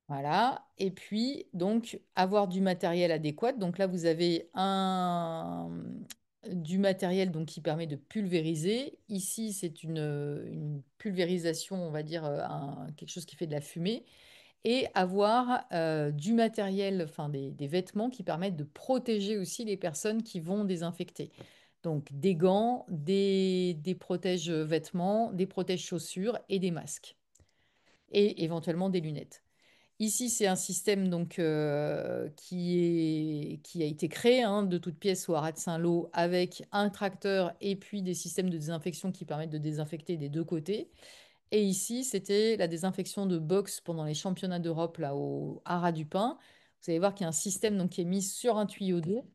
Speaker 2: Voilà. Et puis, donc, avoir du matériel adéquat. Donc là, vous avez du matériel donc, qui permet de pulvériser. Ici, c'est une pulvérisation, on va dire, quelque chose qui fait de la fumée. Et avoir du matériel, enfin des vêtements qui permettent de protéger aussi les personnes qui vont désinfecter. Donc des gants, des protèges vêtements, des protèges chaussures et des masques. Et éventuellement des lunettes. Ici, c'est un système donc, qui a été créé hein, de toutes pièces au Haras de Saint-Lô avec un tracteur et puis des systèmes de désinfection qui permettent de désinfecter des deux côtés. Et ici, c'était la désinfection de box pendant les championnats d'Europe là au Haras du Pin. Vous allez voir qu'il y a un système donc, qui est mis sur un tuyau d'eau.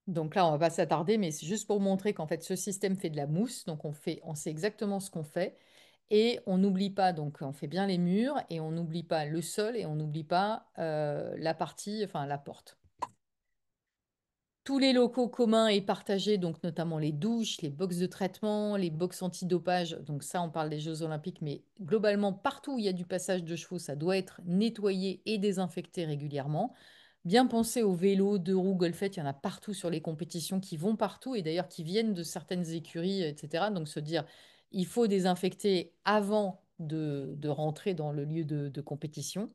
Speaker 2: Donc là, on va pas s'attarder, mais c'est juste pour montrer qu'en fait, ce système fait de la mousse. Donc on sait exactement ce qu'on fait. Et on n'oublie pas, donc on fait bien les murs et on n'oublie pas le sol et on n'oublie pas la partie, enfin la porte. Tous les locaux communs et partagés, donc notamment les douches, les box de traitement, les box antidopage, donc ça on parle des Jeux Olympiques, mais globalement partout où il y a du passage de chevaux, ça doit être nettoyé et désinfecté régulièrement. Bien penser aux vélos, deux roues, golfettes, il y en a partout sur les compétitions qui vont partout et d'ailleurs qui viennent de certaines écuries, etc. Donc se dire, il faut désinfecter avant de rentrer dans le lieu de compétition,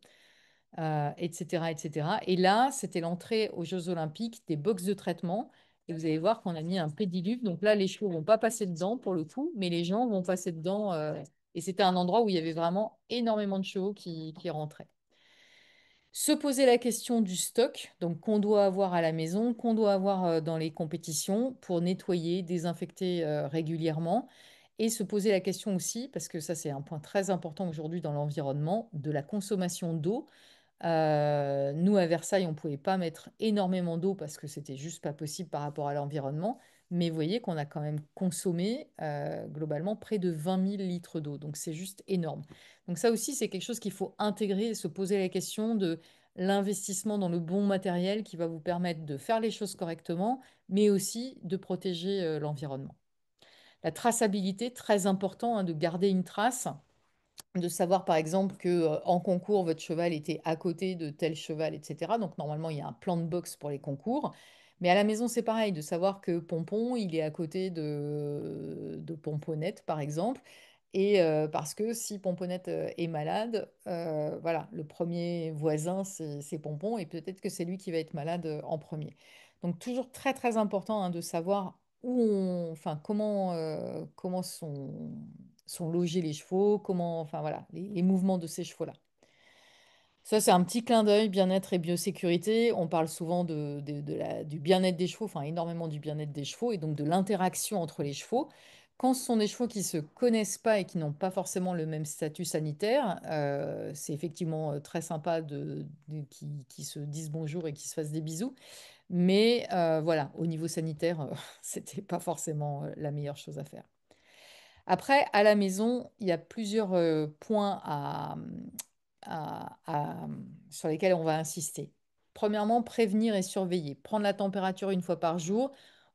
Speaker 2: etc., etc. Et là, c'était l'entrée aux Jeux Olympiques des box de traitement. Et vous allez voir qu'on a mis un pédiluve. Donc là, les chevaux vont pas passer dedans pour le coup, mais les gens vont passer dedans. Et c'était un endroit où il y avait vraiment énormément de chevaux qui rentraient. Se poser la question du stock, donc qu'on doit avoir à la maison, qu'on doit avoir dans les compétitions pour nettoyer, désinfecter régulièrement. Et se poser la question aussi, parce que ça c'est un point très important aujourd'hui dans l'environnement, de la consommation d'eau. Nous, à Versailles, on ne pouvait pas mettre énormément d'eau parce que c'était juste pas possible par rapport à l'environnement. Mais vous voyez qu'on a quand même consommé globalement près de 20 000 litres d'eau. Donc c'est juste énorme. Donc ça aussi, c'est quelque chose qu'il faut intégrer et se poser la question de l'investissement dans le bon matériel qui va vous permettre de faire les choses correctement, mais aussi de protéger l'environnement. La traçabilité, très important hein, de garder une trace de savoir par exemple que en concours votre cheval était à côté de tel cheval, etc. Donc normalement il y a un plan de boxe pour les concours, Mais à la maison, c'est pareil, de savoir que Pompon, il est à côté de Pomponette, par exemple. Et parce que si Pomponette est malade, voilà, le premier voisin, c'est Pompon, et peut-être que c'est lui qui va être malade en premier. Donc toujours très très important hein, de savoir enfin comment sont logés les chevaux, enfin voilà, les mouvements de ces chevaux-là. Ça, c'est un petit clin d'œil bien-être et biosécurité. On parle souvent du bien-être des chevaux, enfin énormément du bien-être des chevaux et donc de l'interaction entre les chevaux. Quand ce sont des chevaux qui ne se connaissent pas et qui n'ont pas forcément le même statut sanitaire, c'est effectivement très sympa qui se disent bonjour et qui se fassent des bisous. Mais voilà, au niveau sanitaire, c'était pas forcément la meilleure chose à faire. Après, à la maison, il y a plusieurs points sur lesquels on va insister. Premièrement, prévenir et surveiller. Prendre la température une fois par jour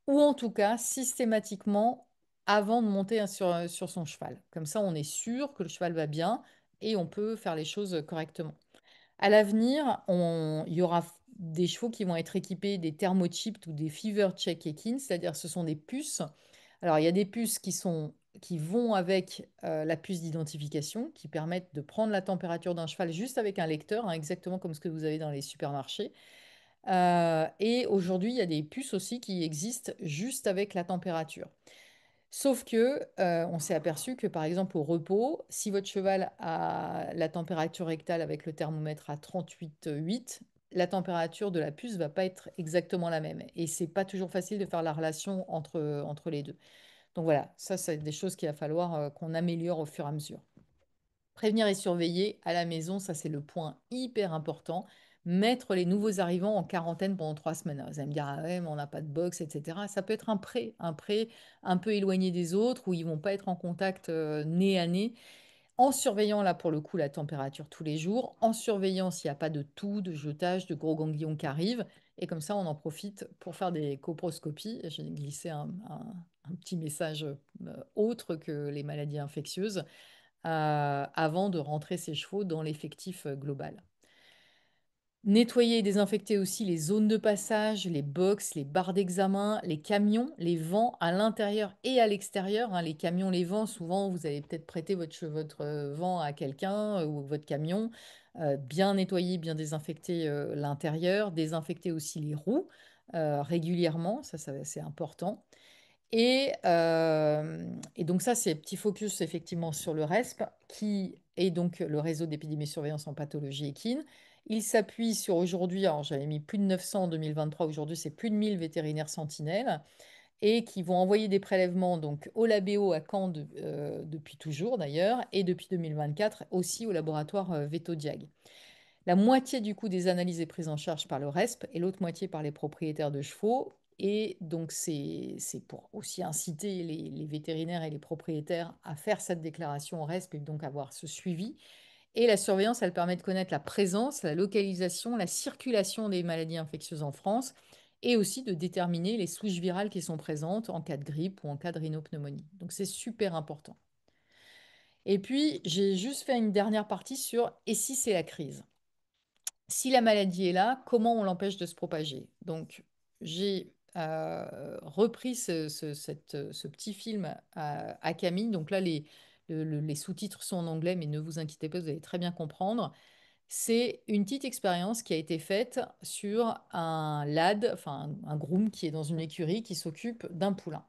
Speaker 2: ou en tout cas systématiquement avant de monter sur son cheval. Comme ça, on est sûr que le cheval va bien et on peut faire les choses correctement. À l'avenir, il y aura des chevaux qui vont être équipés des thermochips ou des fever check Ekin, c'est-à-dire ce sont des puces. Alors, il y a des puces qui vont avec la puce d'identification, qui permettent de prendre la température d'un cheval juste avec un lecteur, hein, exactement comme ce que vous avez dans les supermarchés. Et aujourd'hui, il y a des puces aussi qui existent juste avec la température. Sauf que on s'est aperçu que par exemple au repos, si votre cheval a la température rectale avec le thermomètre à 38,8, la température de la puce va pas être exactement la même. Et c'est pas toujours facile de faire la relation entre les deux. Donc voilà, ça c'est des choses qu'il va falloir qu'on améliore au fur et à mesure. Prévenir et surveiller à la maison, ça c'est le point hyper important. Mettre les nouveaux arrivants en quarantaine pendant 3 semaines. Alors, vous allez me dire, ah ouais, mais on n'a pas de box, etc. Ça peut être un pré un peu éloigné des autres, où ils vont pas être en contact nez à nez, en surveillant là pour le coup la température tous les jours, en surveillant s'il n'y a pas de toux, de jetage, de gros ganglions qui arrivent. Et comme ça, on en profite pour faire des coproscopies. J'ai glissé un petit message autre que les maladies infectieuses avant de rentrer ses chevaux dans l'effectif global. Nettoyer et désinfecter aussi les zones de passage, les box, les barres d'examen, les camions, les vents à l'intérieur et à l'extérieur, hein. Les camions, les vents, souvent vous allez peut-être prêter votre vent à quelqu'un ou votre camion. Bien nettoyer, bien désinfecter l'intérieur, désinfecter aussi les roues régulièrement, ça c'est important. Et donc ça, c'est petit focus effectivement sur le RESP, qui est donc le réseau d'épidémie-surveillance en pathologie équine. Il s'appuie sur aujourd'hui, alors j'avais mis plus de 900 en 2023, aujourd'hui c'est plus de 1000 vétérinaires sentinelles, et qui vont envoyer des prélèvements donc au Labéo à Caen depuis toujours d'ailleurs, et depuis 2024 aussi au laboratoire Vétodiag. La moitié du coût des analyses est prise en charge par le RESP et l'autre moitié par les propriétaires de chevaux. Et donc, c'est pour aussi inciter les vétérinaires et les propriétaires à faire cette déclaration au RESP et donc avoir ce suivi. Et la surveillance, elle permet de connaître la présence, la localisation, la circulation des maladies infectieuses en France et aussi de déterminer les souches virales qui sont présentes en cas de grippe ou en cas de rhinopneumonie. Donc, c'est super important. Et puis, j'ai juste fait une dernière partie sur et si c'est la crise? Si la maladie est là, comment on l'empêche de se propager? Donc, j'ai repris ce petit film à Camille. Donc là, les sous-titres sont en anglais, mais ne vous inquiétez pas, vous allez très bien comprendre. C'est une petite expérience qui a été faite sur un lad, enfin un groom qui est dans une écurie qui s'occupe d'un poulain.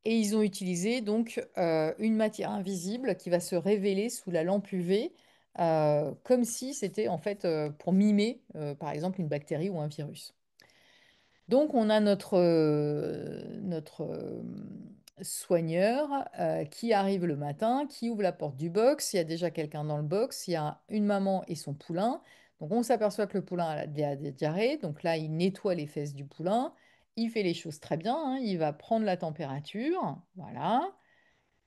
Speaker 2: Et ils ont utilisé donc une matière invisible qui va se révéler sous la lampe UV, comme si c'était en fait pour mimer, par exemple, une bactérie ou un virus. Donc on a notre soigneur qui arrive le matin, qui ouvre la porte du box. Il y a déjà quelqu'un dans le box. Il y a une maman et son poulain. Donc on s'aperçoit que le poulain a la diarrhée. Donc là, il nettoie les fesses du poulain. Il fait les choses très bien, hein. Il va prendre la température. Voilà.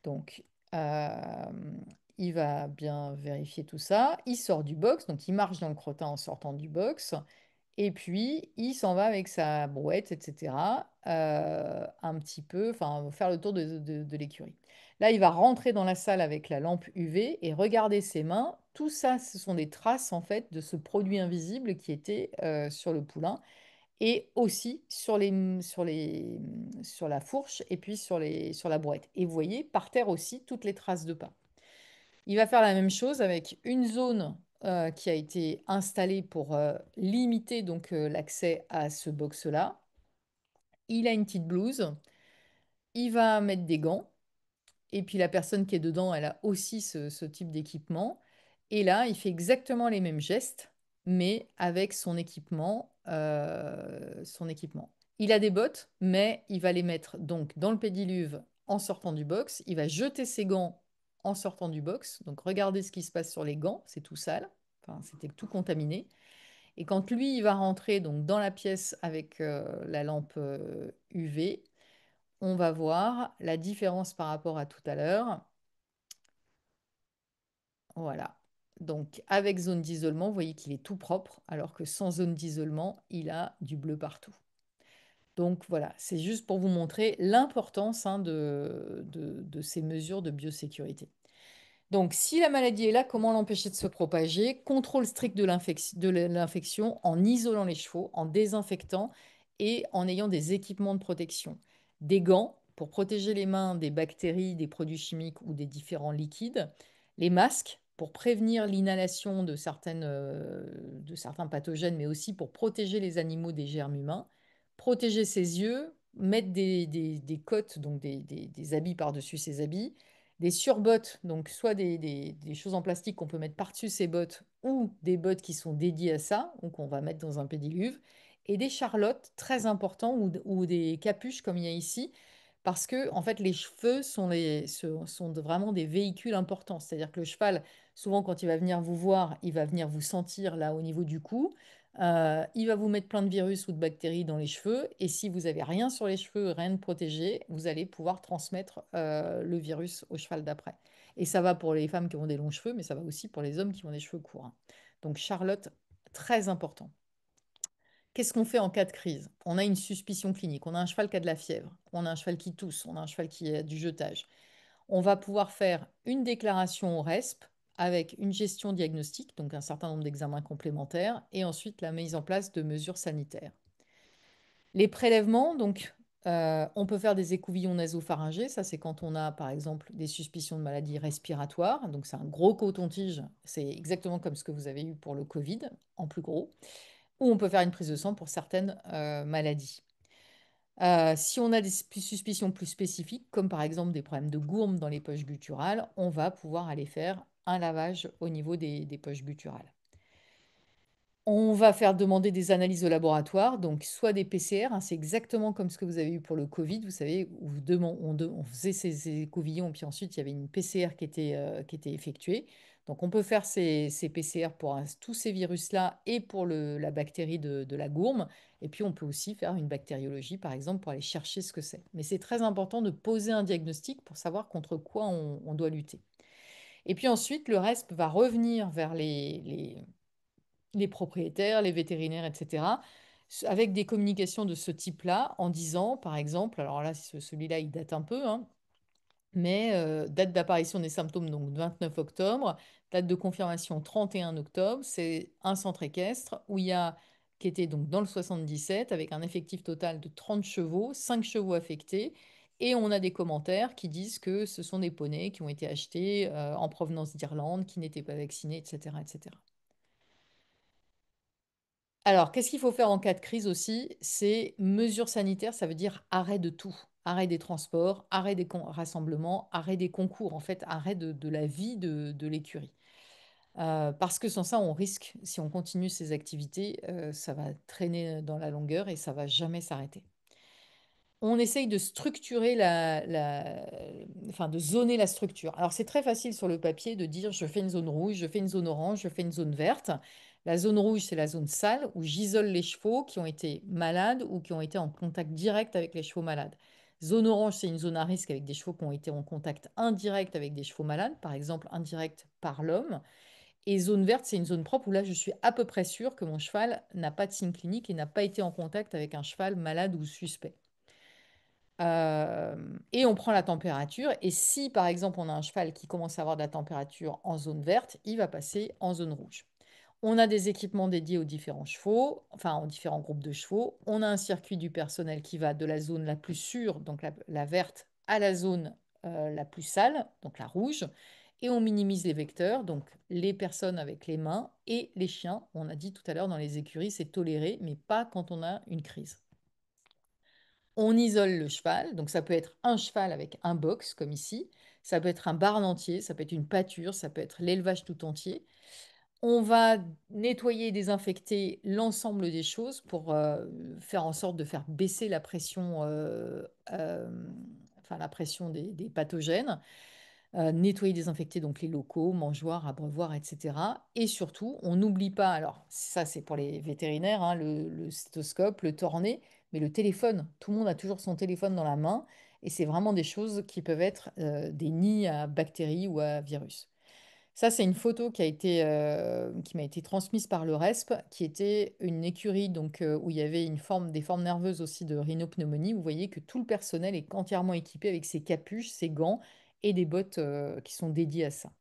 Speaker 2: Donc, il va bien vérifier tout ça. Il sort du box, donc il marche dans le crottin en sortant du box. Et puis, il s'en va avec sa brouette, etc. Un petit peu, enfin, faire le tour de l'écurie. Là, il va rentrer dans la salle avec la lampe UV et regarder ses mains. Tout ça, ce sont des traces, en fait, de ce produit invisible qui était sur le poulain. et aussi sur la fourche et puis sur la brouette. Et vous voyez par terre aussi toutes les traces de pas. Il va faire la même chose avec une zone qui a été installée pour limiter donc l'accès à ce box-là. Il a une petite blouse, il va mettre des gants. Et puis la personne qui est dedans, elle a aussi ce type d'équipement. Et là, il fait exactement les mêmes gestes, mais avec son équipement, Il a des bottes, mais il va les mettre donc dans le pédiluve en sortant du box. Il va jeter ses gants en sortant du box. Donc regardez ce qui se passe sur les gants, c'est tout sale. Enfin, c'était tout contaminé. Et quand lui, il va rentrer donc dans la pièce avec la lampe UV, on va voir la différence par rapport à tout à l'heure. Voilà. Donc avec zone d'isolement, vous voyez qu'il est tout propre, alors que sans zone d'isolement, il a du bleu partout. Donc voilà, c'est juste pour vous montrer l'importance de ces mesures de biosécurité. Donc, si la maladie est là, comment l'empêcher de se propager? Contrôle strict de l'infection en isolant les chevaux, en désinfectant et en ayant des équipements de protection. Des gants pour protéger les mains des bactéries, des produits chimiques ou des différents liquides. Les masques pour prévenir l'inhalation de certains pathogènes, mais aussi pour protéger les animaux des germes humains. Protéger ses yeux, mettre des cottes, donc des habits par-dessus ses habits, des surbottes, donc soit des choses en plastique qu'on peut mettre par-dessus ces bottes ou des bottes qui sont dédiées à ça, ou qu'on va mettre dans un pédiluve, et des charlottes très importants ou des capuches comme il y a ici, parce que en fait les cheveux sont vraiment des véhicules importants. C'est-à-dire que le cheval, souvent quand il va venir vous voir, il va venir vous sentir là au niveau du cou. Il va vous mettre plein de virus ou de bactéries dans les cheveux. Et si vous n'avez rien sur les cheveux, rien de protégé, vous allez pouvoir transmettre le virus au cheval d'après. Et ça va pour les femmes qui ont des longs cheveux, mais ça va aussi pour les hommes qui ont des cheveux courts, hein. Donc Charlotte, très important. Qu'est-ce qu'on fait en cas de crise? On a une suspicion clinique, on a un cheval qui a de la fièvre, on a un cheval qui tousse, on a un cheval qui a du jetage. On va pouvoir faire une déclaration au RESP avec une gestion diagnostique, donc un certain nombre d'examens complémentaires, et ensuite la mise en place de mesures sanitaires. Les prélèvements, donc, on peut faire des écouvillons nasopharyngés. Ça, c'est quand on a, par exemple, des suspicions de maladies respiratoires. Donc, c'est un gros coton-tige. C'est exactement comme ce que vous avez eu pour le Covid, en plus gros. Ou on peut faire une prise de sang pour certaines maladies. Si on a des suspicions plus spécifiques, comme par exemple des problèmes de gourme dans les poches gutturales, on va pouvoir aller faire un lavage au niveau des poches gutturales. On va faire demander des analyses au laboratoire, donc soit des PCR, hein, c'est exactement comme ce que vous avez eu pour le Covid, vous savez, où on faisait ces écouvillons, puis ensuite il y avait une PCR qui était effectuée. Donc on peut faire ces PCR pour tous ces virus-là et pour la bactérie de la gourme. Et puis on peut aussi faire une bactériologie, par exemple, pour aller chercher ce que c'est. Mais c'est très important de poser un diagnostic pour savoir contre quoi on doit lutter. Et puis ensuite, le reste va revenir vers les propriétaires, les vétérinaires, etc., avec des communications de ce type-là, en disant, par exemple, alors là, celui-là, il date un peu, hein, mais date d'apparition des symptômes, donc 29 octobre, date de confirmation 31 octobre, c'est un centre équestre où il y a, qui était donc dans le 77, avec un effectif total de 30 chevaux, 5 chevaux affectés, et on a des commentaires qui disent que ce sont des poneys qui ont été achetés en provenance d'Irlande, qui n'étaient pas vaccinés, etc., etc. Alors, qu'est-ce qu'il faut faire en cas de crise aussi? C'est mesures sanitaires, ça veut dire arrêt de tout. Arrêt des transports, arrêt des rassemblements, arrêt des concours, en fait, arrêt de la vie de l'écurie. Parce que sans ça, on risque, si on continue ces activités, ça va traîner dans la longueur et ça va jamais s'arrêter. On essaye de structurer enfin de zoner la structure. Alors c'est très facile sur le papier de dire je fais une zone rouge, je fais une zone orange, je fais une zone verte. La zone rouge, c'est la zone sale où j'isole les chevaux qui ont été malades ou qui ont été en contact direct avec les chevaux malades. Zone orange, c'est une zone à risque avec des chevaux qui ont été en contact indirect avec des chevaux malades, par exemple indirect par l'homme. Et zone verte, c'est une zone propre où là, je suis à peu près sûre que mon cheval n'a pas de signe clinique et n'a pas été en contact avec un cheval malade ou suspect. Et on prend la température. Et si, par exemple, on a un cheval qui commence à avoir de la température en zone verte, il va passer en zone rouge. On a des équipements dédiés aux différents chevaux, enfin aux différents groupes de chevaux. On a un circuit du personnel qui va de la zone la plus sûre, donc la verte, à la zone la plus sale, donc la rouge. Et on minimise les vecteurs, donc les personnes avec les mains et les chiens. On a dit tout à l'heure, dans les écuries, c'est toléré, mais pas quand on a une crise. On isole le cheval, donc ça peut être un cheval avec un box, comme ici. Ça peut être un barn entier, ça peut être une pâture, ça peut être l'élevage tout entier. On va nettoyer et désinfecter l'ensemble des choses pour faire en sorte de faire baisser la pression, euh, enfin la pression des pathogènes. Nettoyer, désinfecter donc les locaux, mangeoires, abreuvoirs, etc. Et surtout, on n'oublie pas, alors ça c'est pour les vétérinaires, hein, le stéthoscope, le tornet, mais le téléphone. Tout le monde a toujours son téléphone dans la main et c'est vraiment des choses qui peuvent être des nids à bactéries ou à virus. Ça, c'est une photo qui m'a été transmise par le RESP, qui était une écurie donc, où il y avait des formes nerveuses aussi de rhinopneumonie. Vous voyez que tout le personnel est entièrement équipé avec ses capuches, ses gants et des bottes qui sont dédiées à ça.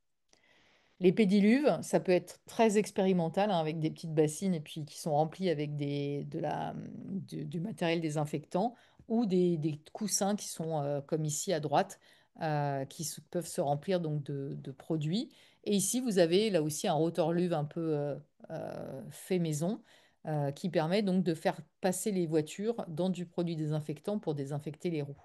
Speaker 2: Les pédiluves, ça peut être très expérimental, hein, avec des petites bassines et puis qui sont remplies avec du matériel désinfectant ou des coussins qui sont comme ici à droite, peuvent se remplir donc de produits. Et ici, vous avez là aussi un rotor-luve un peu fait maison qui permet donc de faire passer les voitures dans du produit désinfectant pour désinfecter les roues.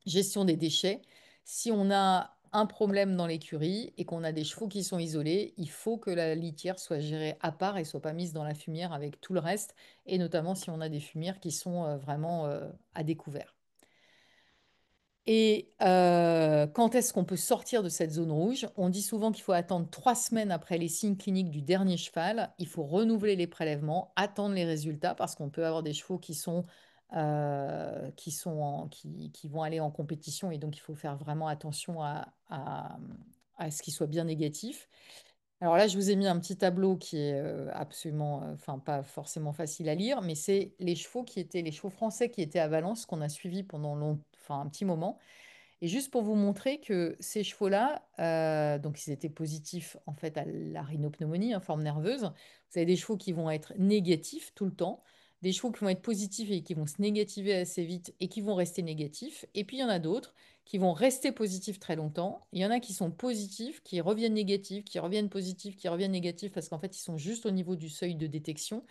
Speaker 2: Gestion des déchets. Si on a un problème dans l'écurie et qu'on a des chevaux qui sont isolés, il faut que la litière soit gérée à part et soit pas mise dans la fumière avec tout le reste, et notamment si on a des fumières qui sont vraiment à découvert. Et quand est-ce qu'on peut sortir de cette zone rouge? On dit souvent qu'il faut attendre 3 semaines après les signes cliniques du dernier cheval. Il faut renouveler les prélèvements, attendre les résultats parce qu'on peut avoir des chevaux qui vont aller en compétition et donc il faut faire vraiment attention à ce qu'ils soient bien négatifs. Alors là, je vous ai mis un petit tableau qui est absolument, enfin pas forcément facile à lire, mais c'est les chevaux les chevaux français qui étaient à Valence qu'on a suivis pendant enfin un petit moment. Et juste pour vous montrer que ces chevaux-là, donc ils étaient positifs en fait à la rhinopneumonie, en forme nerveuse. Vous avez des chevaux qui vont être négatifs tout le temps, des chevaux qui vont être positifs et qui vont se négativer assez vite et qui vont rester négatifs. Et puis il y en a d'autres qui vont rester positifs très longtemps. Il y en a qui sont positifs, qui reviennent négatifs, qui reviennent positifs, qui reviennent négatifs parce qu'en fait ils sont juste au niveau du seuil de détection.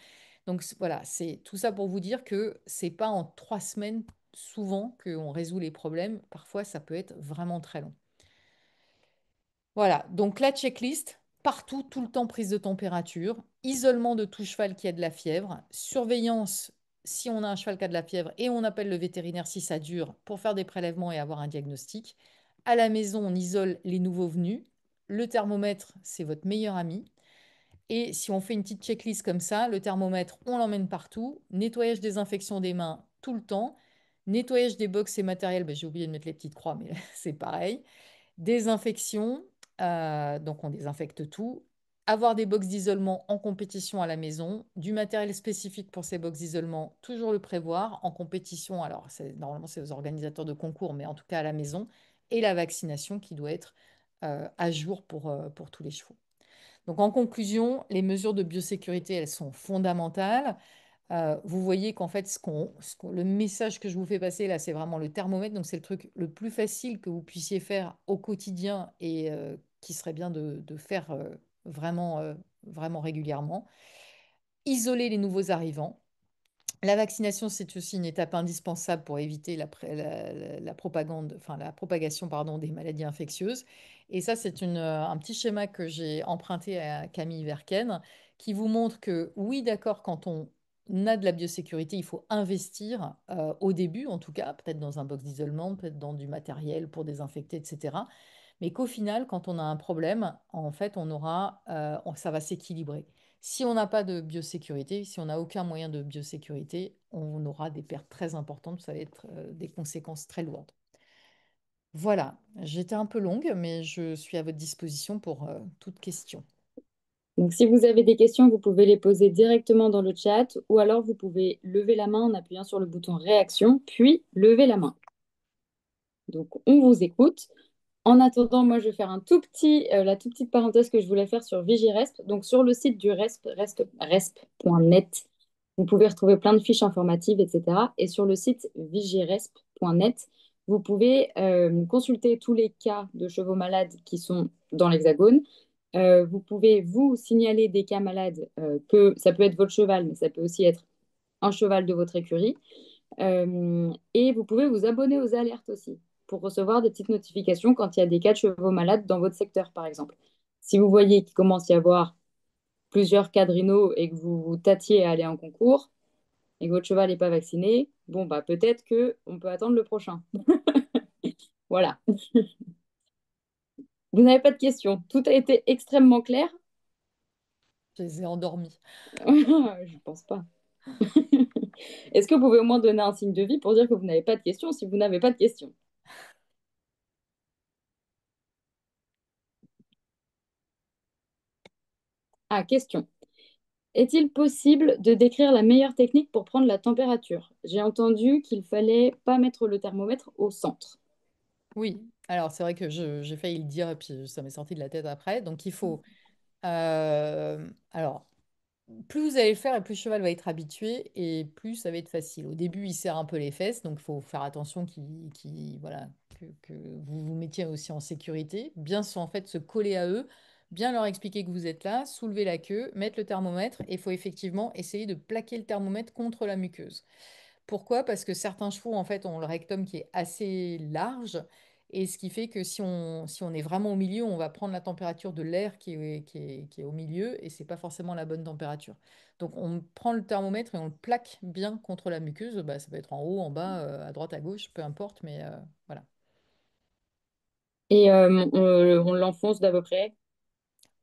Speaker 2: Donc voilà, c'est tout ça pour vous dire que c'est pas en 3 semaines souvent qu'on résout les problèmes. Parfois, ça peut être vraiment très long. Voilà, donc la checklist, partout, tout le temps prise de température, isolement de tout cheval qui a de la fièvre, surveillance si on a un cheval qui a de la fièvre et on appelle le vétérinaire si ça dure pour faire des prélèvements et avoir un diagnostic. À la maison, on isole les nouveaux venus. Le thermomètre, c'est votre meilleur ami. Et si on fait une petite checklist comme ça, le thermomètre, on l'emmène partout. Nettoyage, désinfection des mains tout le temps. Nettoyage des box et matériel, ben, j'ai oublié de mettre les petites croix, mais c'est pareil. Désinfection, donc on désinfecte tout. Avoir des box d'isolement en compétition à la maison, du matériel spécifique pour ces box d'isolement, toujours le prévoir. En compétition, alors normalement c'est aux organisateurs de concours, mais en tout cas à la maison. Et la vaccination qui doit être à jour pour tous les chevaux. Donc en conclusion, les mesures de biosécurité, elles sont fondamentales. Vous voyez qu'en fait, le message que je vous fais passer là, c'est vraiment le thermomètre. Donc c'est le truc le plus facile que vous puissiez faire au quotidien et qui serait bien de faire vraiment régulièrement. Isoler les nouveaux arrivants. La vaccination, c'est aussi une étape indispensable pour éviter la propagande, enfin, la propagation, pardon, des maladies infectieuses. Et ça, c'est un petit schéma que j'ai emprunté à Camille Verken qui vous montre que oui, d'accord, quand on a de la biosécurité, il faut investir au début, en tout cas, peut-être dans un box d'isolement, peut-être dans du matériel pour désinfecter, etc. Mais qu'au final, quand on a un problème, en fait, ça va s'équilibrer. Si on n'a pas de biosécurité, si on n'a aucun moyen de biosécurité, on aura des pertes très importantes, ça va être des conséquences très lourdes. Voilà, j'étais un peu longue, mais je suis à votre disposition pour toute question.
Speaker 1: Donc, si vous avez des questions, vous pouvez les poser directement dans le chat ou alors vous pouvez lever la main en appuyant sur le bouton réaction, puis lever la main. Donc, on vous écoute. En attendant, moi, je vais faire la toute petite parenthèse que je voulais faire sur Vigiresp. Donc, sur le site du resp.net, vous pouvez retrouver plein de fiches informatives, etc. Et sur le site vigiresp.net, vous pouvez consulter tous les cas de chevaux malades qui sont dans l'Hexagone. Vous pouvez vous signaler des cas malades, que ça peut être votre cheval, mais ça peut aussi être un cheval de votre écurie. Et vous pouvez vous abonner aux alertes aussi pour recevoir des petites notifications quand il y a des cas de chevaux malades dans votre secteur, par exemple. Si vous voyez qu'il commence à y avoir plusieurs cas de rhino et que vous vous tâtiez à aller en concours et que votre cheval n'est pas vacciné, bon, bah, peut-être qu'on peut attendre le prochain. Voilà. Vous n'avez pas de questions. Tout a été extrêmement clair.
Speaker 2: Je les ai endormis.
Speaker 1: Je ne pense pas. Est-ce que vous pouvez au moins donner un signe de vie pour dire que vous n'avez pas de questions si vous n'avez pas de questions? Ah, question. Est-il possible de décrire la meilleure technique pour prendre la température? J'ai entendu qu'il fallait pas mettre le thermomètre au centre.
Speaker 2: Oui, alors c'est vrai que j'ai failli le dire et puis ça m'est sorti de la tête après. Donc il faut... alors, plus vous allez le faire et plus le cheval va être habitué et plus ça va être facile. Au début, il serre un peu les fesses, donc il faut faire attention voilà, que vous vous mettiez aussi en sécurité. Bien en fait se coller à eux, bien leur expliquer que vous êtes là, soulever la queue, mettre le thermomètre et il faut effectivement essayer de plaquer le thermomètre contre la muqueuse. Pourquoi? Parce que certains chevaux, en fait, ont le rectum qui est assez large. Et ce qui fait que si on est vraiment au milieu, on va prendre la température de l'air qui est au milieu et c'est pas forcément la bonne température. Donc on prend le thermomètre et on le plaque bien contre la muqueuse. Bah, ça peut être en haut, en bas, à droite, à gauche, peu importe, mais voilà.
Speaker 1: Et on l'enfonce d'à peu près.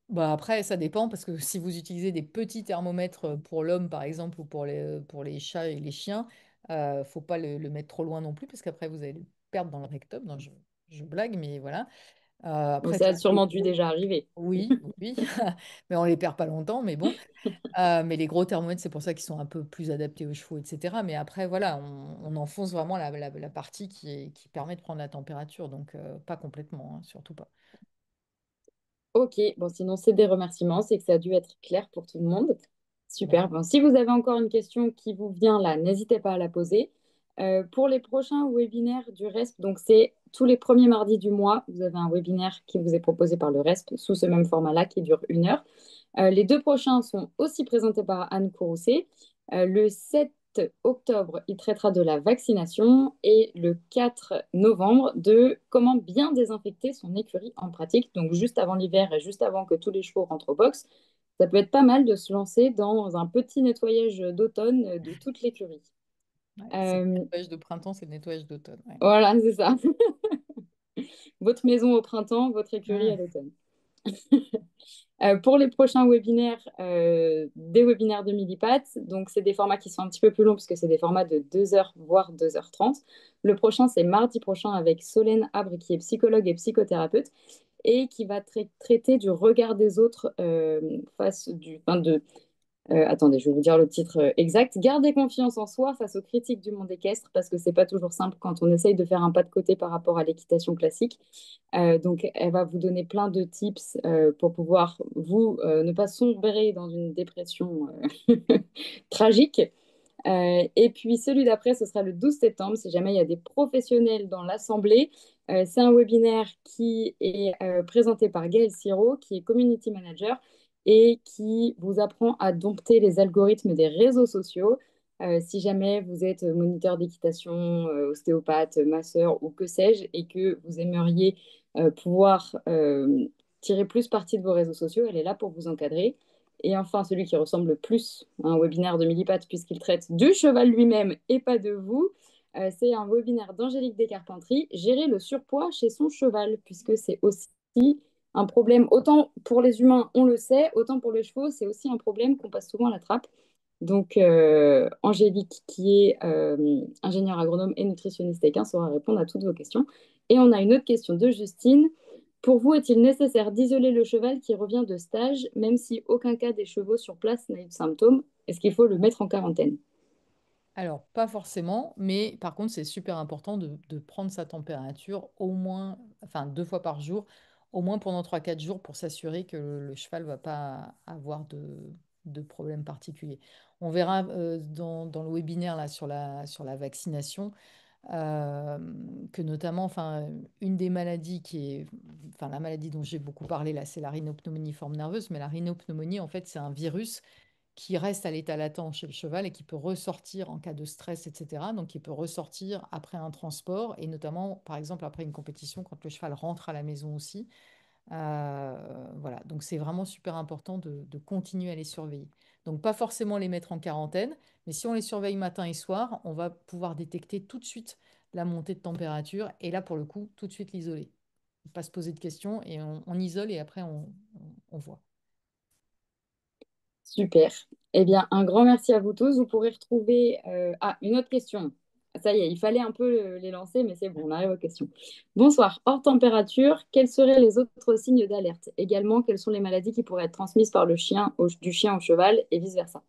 Speaker 2: Bah après, ça dépend parce que si vous utilisez des petits thermomètres pour l'homme, par exemple, ou pour les chats et les chiens, faut pas le mettre trop loin non plus parce qu'après, vous allez le perdre dans le rectum. Non, je blague, mais voilà.
Speaker 1: Bon,
Speaker 2: Après, c'est
Speaker 1: ça a
Speaker 2: vrai que les
Speaker 1: sûrement dû
Speaker 2: gros...
Speaker 1: déjà arriver.
Speaker 2: Oui, oui, mais on les perd pas longtemps, mais bon. Mais les gros thermomètres, c'est pour ça qu'ils sont un peu plus adaptés aux chevaux, etc. Mais après, voilà, on enfonce vraiment la partie qui permet de prendre la température, donc pas complètement, hein, surtout pas.
Speaker 1: Ok, bon, sinon c'est des remerciements, c'est que ça a dû être clair pour tout le monde.
Speaker 2: Ouais.
Speaker 1: Super. Bon, si vous avez encore une question qui vous vient là, n'hésitez pas à la poser. Pour les prochains webinaires du RESP, donc c'est tous les premiers mardis du mois, vous avez un webinaire qui vous est proposé par le RESP sous ce même format-là qui dure 1 heure. Les deux prochains sont aussi présentés par Anne Courroucé. Le 7 octobre, il traitera de la vaccination et le 4 novembre de comment bien désinfecter son écurie en pratique. Donc juste avant l'hiver et juste avant que tous les chevaux rentrent au box, ça peut être pas mal de se lancer dans un petit nettoyage d'automne de toute l'écurie.
Speaker 2: Ouais, c'est le
Speaker 1: Euh,
Speaker 2: nettoyage de printemps, c'est le nettoyage d'automne. Ouais.
Speaker 1: voilà, c'est ça. Votre maison au printemps, votre écurie à
Speaker 2: Hmm.
Speaker 1: l'automne. Pour les prochains webinaires, des webinaires de Millipat, donc c'est des formats qui sont un petit peu plus longs puisque c'est des formats de 2 heures, voire 2h30. Le prochain, c'est mardi prochain avec Solène Abre, qui est psychologue et psychothérapeute et qui va traiter du regard des autres face du, enfin de, attendez, je vais vous dire le titre exact. Garder confiance en soi face aux critiques du monde équestre, parce que c'est pas toujours simple quand on essaye de faire un pas de côté par rapport à l'équitation classique. Donc, elle va vous donner plein de tips pour pouvoir, vous, ne pas sombrer dans une dépression tragique. Et puis celui d'après, ce sera le 12 septembre, si jamais il y a des professionnels dans l'Assemblée. C'est un webinaire qui est présenté par Gaël Siro, qui est Community Manager et qui vous apprend à dompter les algorithmes des réseaux sociaux. Si jamais vous êtes moniteur d'équitation, ostéopathe, masseur ou que sais-je, et que vous aimeriez pouvoir tirer plus parti de vos réseaux sociaux, elle est là pour vous encadrer. Et enfin, celui qui ressemble le plus à un webinaire de Millipat, puisqu'il traite du cheval lui-même et pas de vous, c'est un webinaire d'Angélique Descarpentries, gérer le surpoids chez son cheval, puisque c'est aussi un problème, autant pour les humains, on le sait, autant pour les chevaux, c'est aussi un problème qu'on passe souvent à la trappe. Donc, Angélique, qui est ingénieure agronome et nutritionniste équin, saura répondre à toutes vos questions. Et on a une autre question de Justine. Pour vous, est-il nécessaire d'isoler le cheval qui revient de stage, même si aucun cas des chevaux sur place n'a eu de symptômes? Est-ce qu'il faut le mettre en quarantaine?
Speaker 2: Alors, pas forcément, mais par contre, c'est super important de prendre sa température au moins, enfin 2 fois par jour, au moins pendant 3 4 jours pour s'assurer que le cheval ne va pas avoir de problème particulier. On verra dans le webinaire là, sur la vaccination euh, que notamment, enfin, une des maladies enfin, la maladie dont j'ai beaucoup parlé là, c'est la rhinopneumoniforme nerveuse, mais la rhinopneumonie, en fait, c'est un virus qui reste à l'état latent chez le cheval et qui peut ressortir en cas de stress, etc. Donc, qui peut ressortir après un transport et notamment, par exemple, après une compétition, quand le cheval rentre à la maison aussi. Voilà, donc c'est vraiment super important de continuer à les surveiller. Donc, pas forcément les mettre en quarantaine, mais si on les surveille matin et soir, on va pouvoir détecter tout de suite la montée de température et là, pour le coup, tout de suite l'isoler. Pas se poser de questions et on isole et après on voit.
Speaker 1: Super. Eh bien, un grand merci à vous tous. Vous pourrez retrouver... Ah, une autre question. Ça y est, il fallait un peu les lancer, mais c'est bon, on arrive aux questions. Bonsoir. Hors température, quels seraient les autres signes d'alerte? Également, quelles sont les maladies qui pourraient être transmises par le chien du chien au cheval et vice-versa?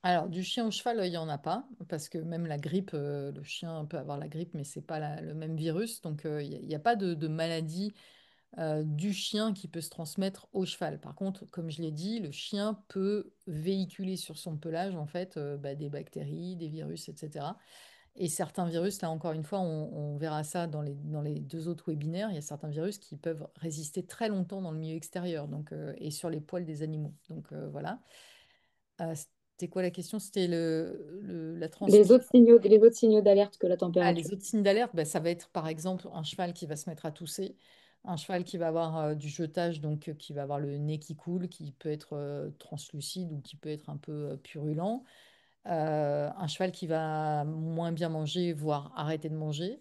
Speaker 2: Alors, du chien au cheval, il n'y en a pas, parce que même la grippe, le chien peut avoir la grippe, mais c'est pas le même virus. Donc, il n'y a pas de maladie du chien qui peut se transmettre au cheval. Par contre, comme je l'ai dit, le chien peut véhiculer sur son pelage, en fait, bah, des bactéries, des virus, etc. Et certains virus, là encore une fois, on verra ça dans les 2 autres webinaires, il y a certains virus qui peuvent résister très longtemps dans le milieu extérieur donc, et sur les poils des animaux. Donc, voilà. C'était quoi la question? C'était la transmission.
Speaker 1: Les autres signaux d'alerte que la
Speaker 2: Ah,
Speaker 1: température.
Speaker 2: les autres signes d'alerte, ben, ça va être par exemple un cheval qui va se mettre à tousser, un cheval qui va avoir du jetage, donc qui va avoir le nez qui coule, qui peut être translucide ou qui peut être un peu purulent, un cheval qui va moins bien manger, voire arrêter de manger,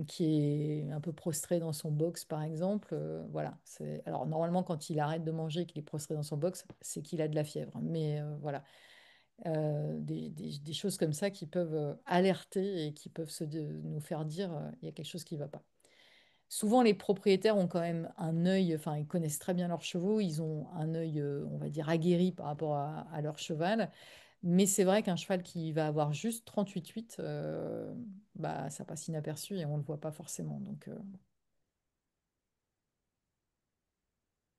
Speaker 2: qui est un peu prostré dans son box par exemple. Voilà. Alors normalement quand il arrête de manger, qu'il est prostré dans son box, c'est qu'il a de la fièvre. Mais voilà. Des choses comme ça qui peuvent alerter et qui peuvent nous faire dire il y a quelque chose qui ne va pas. Souvent, les propriétaires ont quand même un œil, enfin, ils connaissent très bien leurs chevaux, ils ont un œil, on va dire, aguerri par rapport à leur cheval. Mais c'est vrai qu'un cheval qui va avoir juste 38,8, bah, ça passe inaperçu et on ne le voit pas forcément. Donc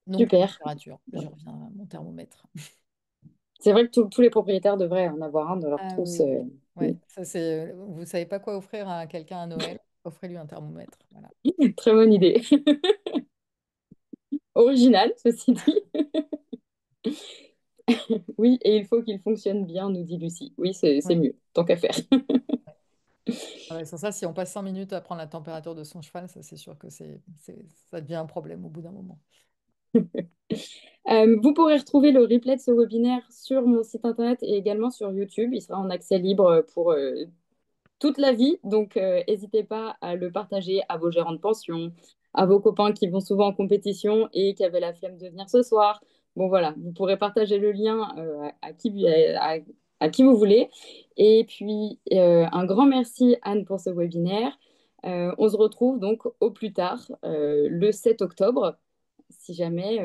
Speaker 2: la
Speaker 1: Super.
Speaker 2: température, je reviens à mon thermomètre.
Speaker 1: C'est vrai que tous les propriétaires devraient en avoir un dans leur
Speaker 2: Ah
Speaker 1: trousse.
Speaker 2: oui, oui. Ouais, ça c'est. Vous savez pas quoi offrir à quelqu'un à Noël? Offrez-lui un thermomètre. Voilà.
Speaker 1: Très bonne idée. Original, ceci dit. Oui, et il faut qu'il fonctionne bien, nous dit Lucie. Oui, c'est
Speaker 2: Ouais.
Speaker 1: mieux, tant qu'à faire.
Speaker 2: Ah ouais, sans ça, si on passe 5 minutes à prendre la température de son cheval, ça c'est sûr que ça devient un problème au bout d'un moment.
Speaker 1: Vous pourrez retrouver le replay de ce webinaire sur mon site internet et également sur YouTube. Il sera en accès libre pour toute la vie. Donc, n'hésitez pas à le partager à vos gérants de pension, à vos copains qui vont souvent en compétition et qui avaient la flemme de venir ce soir. Bon, voilà, vous pourrez partager le lien à qui vous voulez. Et puis, un grand merci, Anne, pour ce webinaire. On se retrouve donc au plus tard, le 7 octobre, si jamais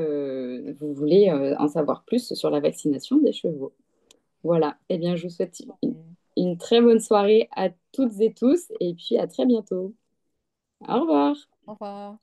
Speaker 1: vous voulez en savoir plus sur la vaccination des chevaux. Voilà, eh bien, je vous souhaite une très bonne soirée à toutes et tous et puis à très bientôt. Au revoir.
Speaker 2: Au revoir.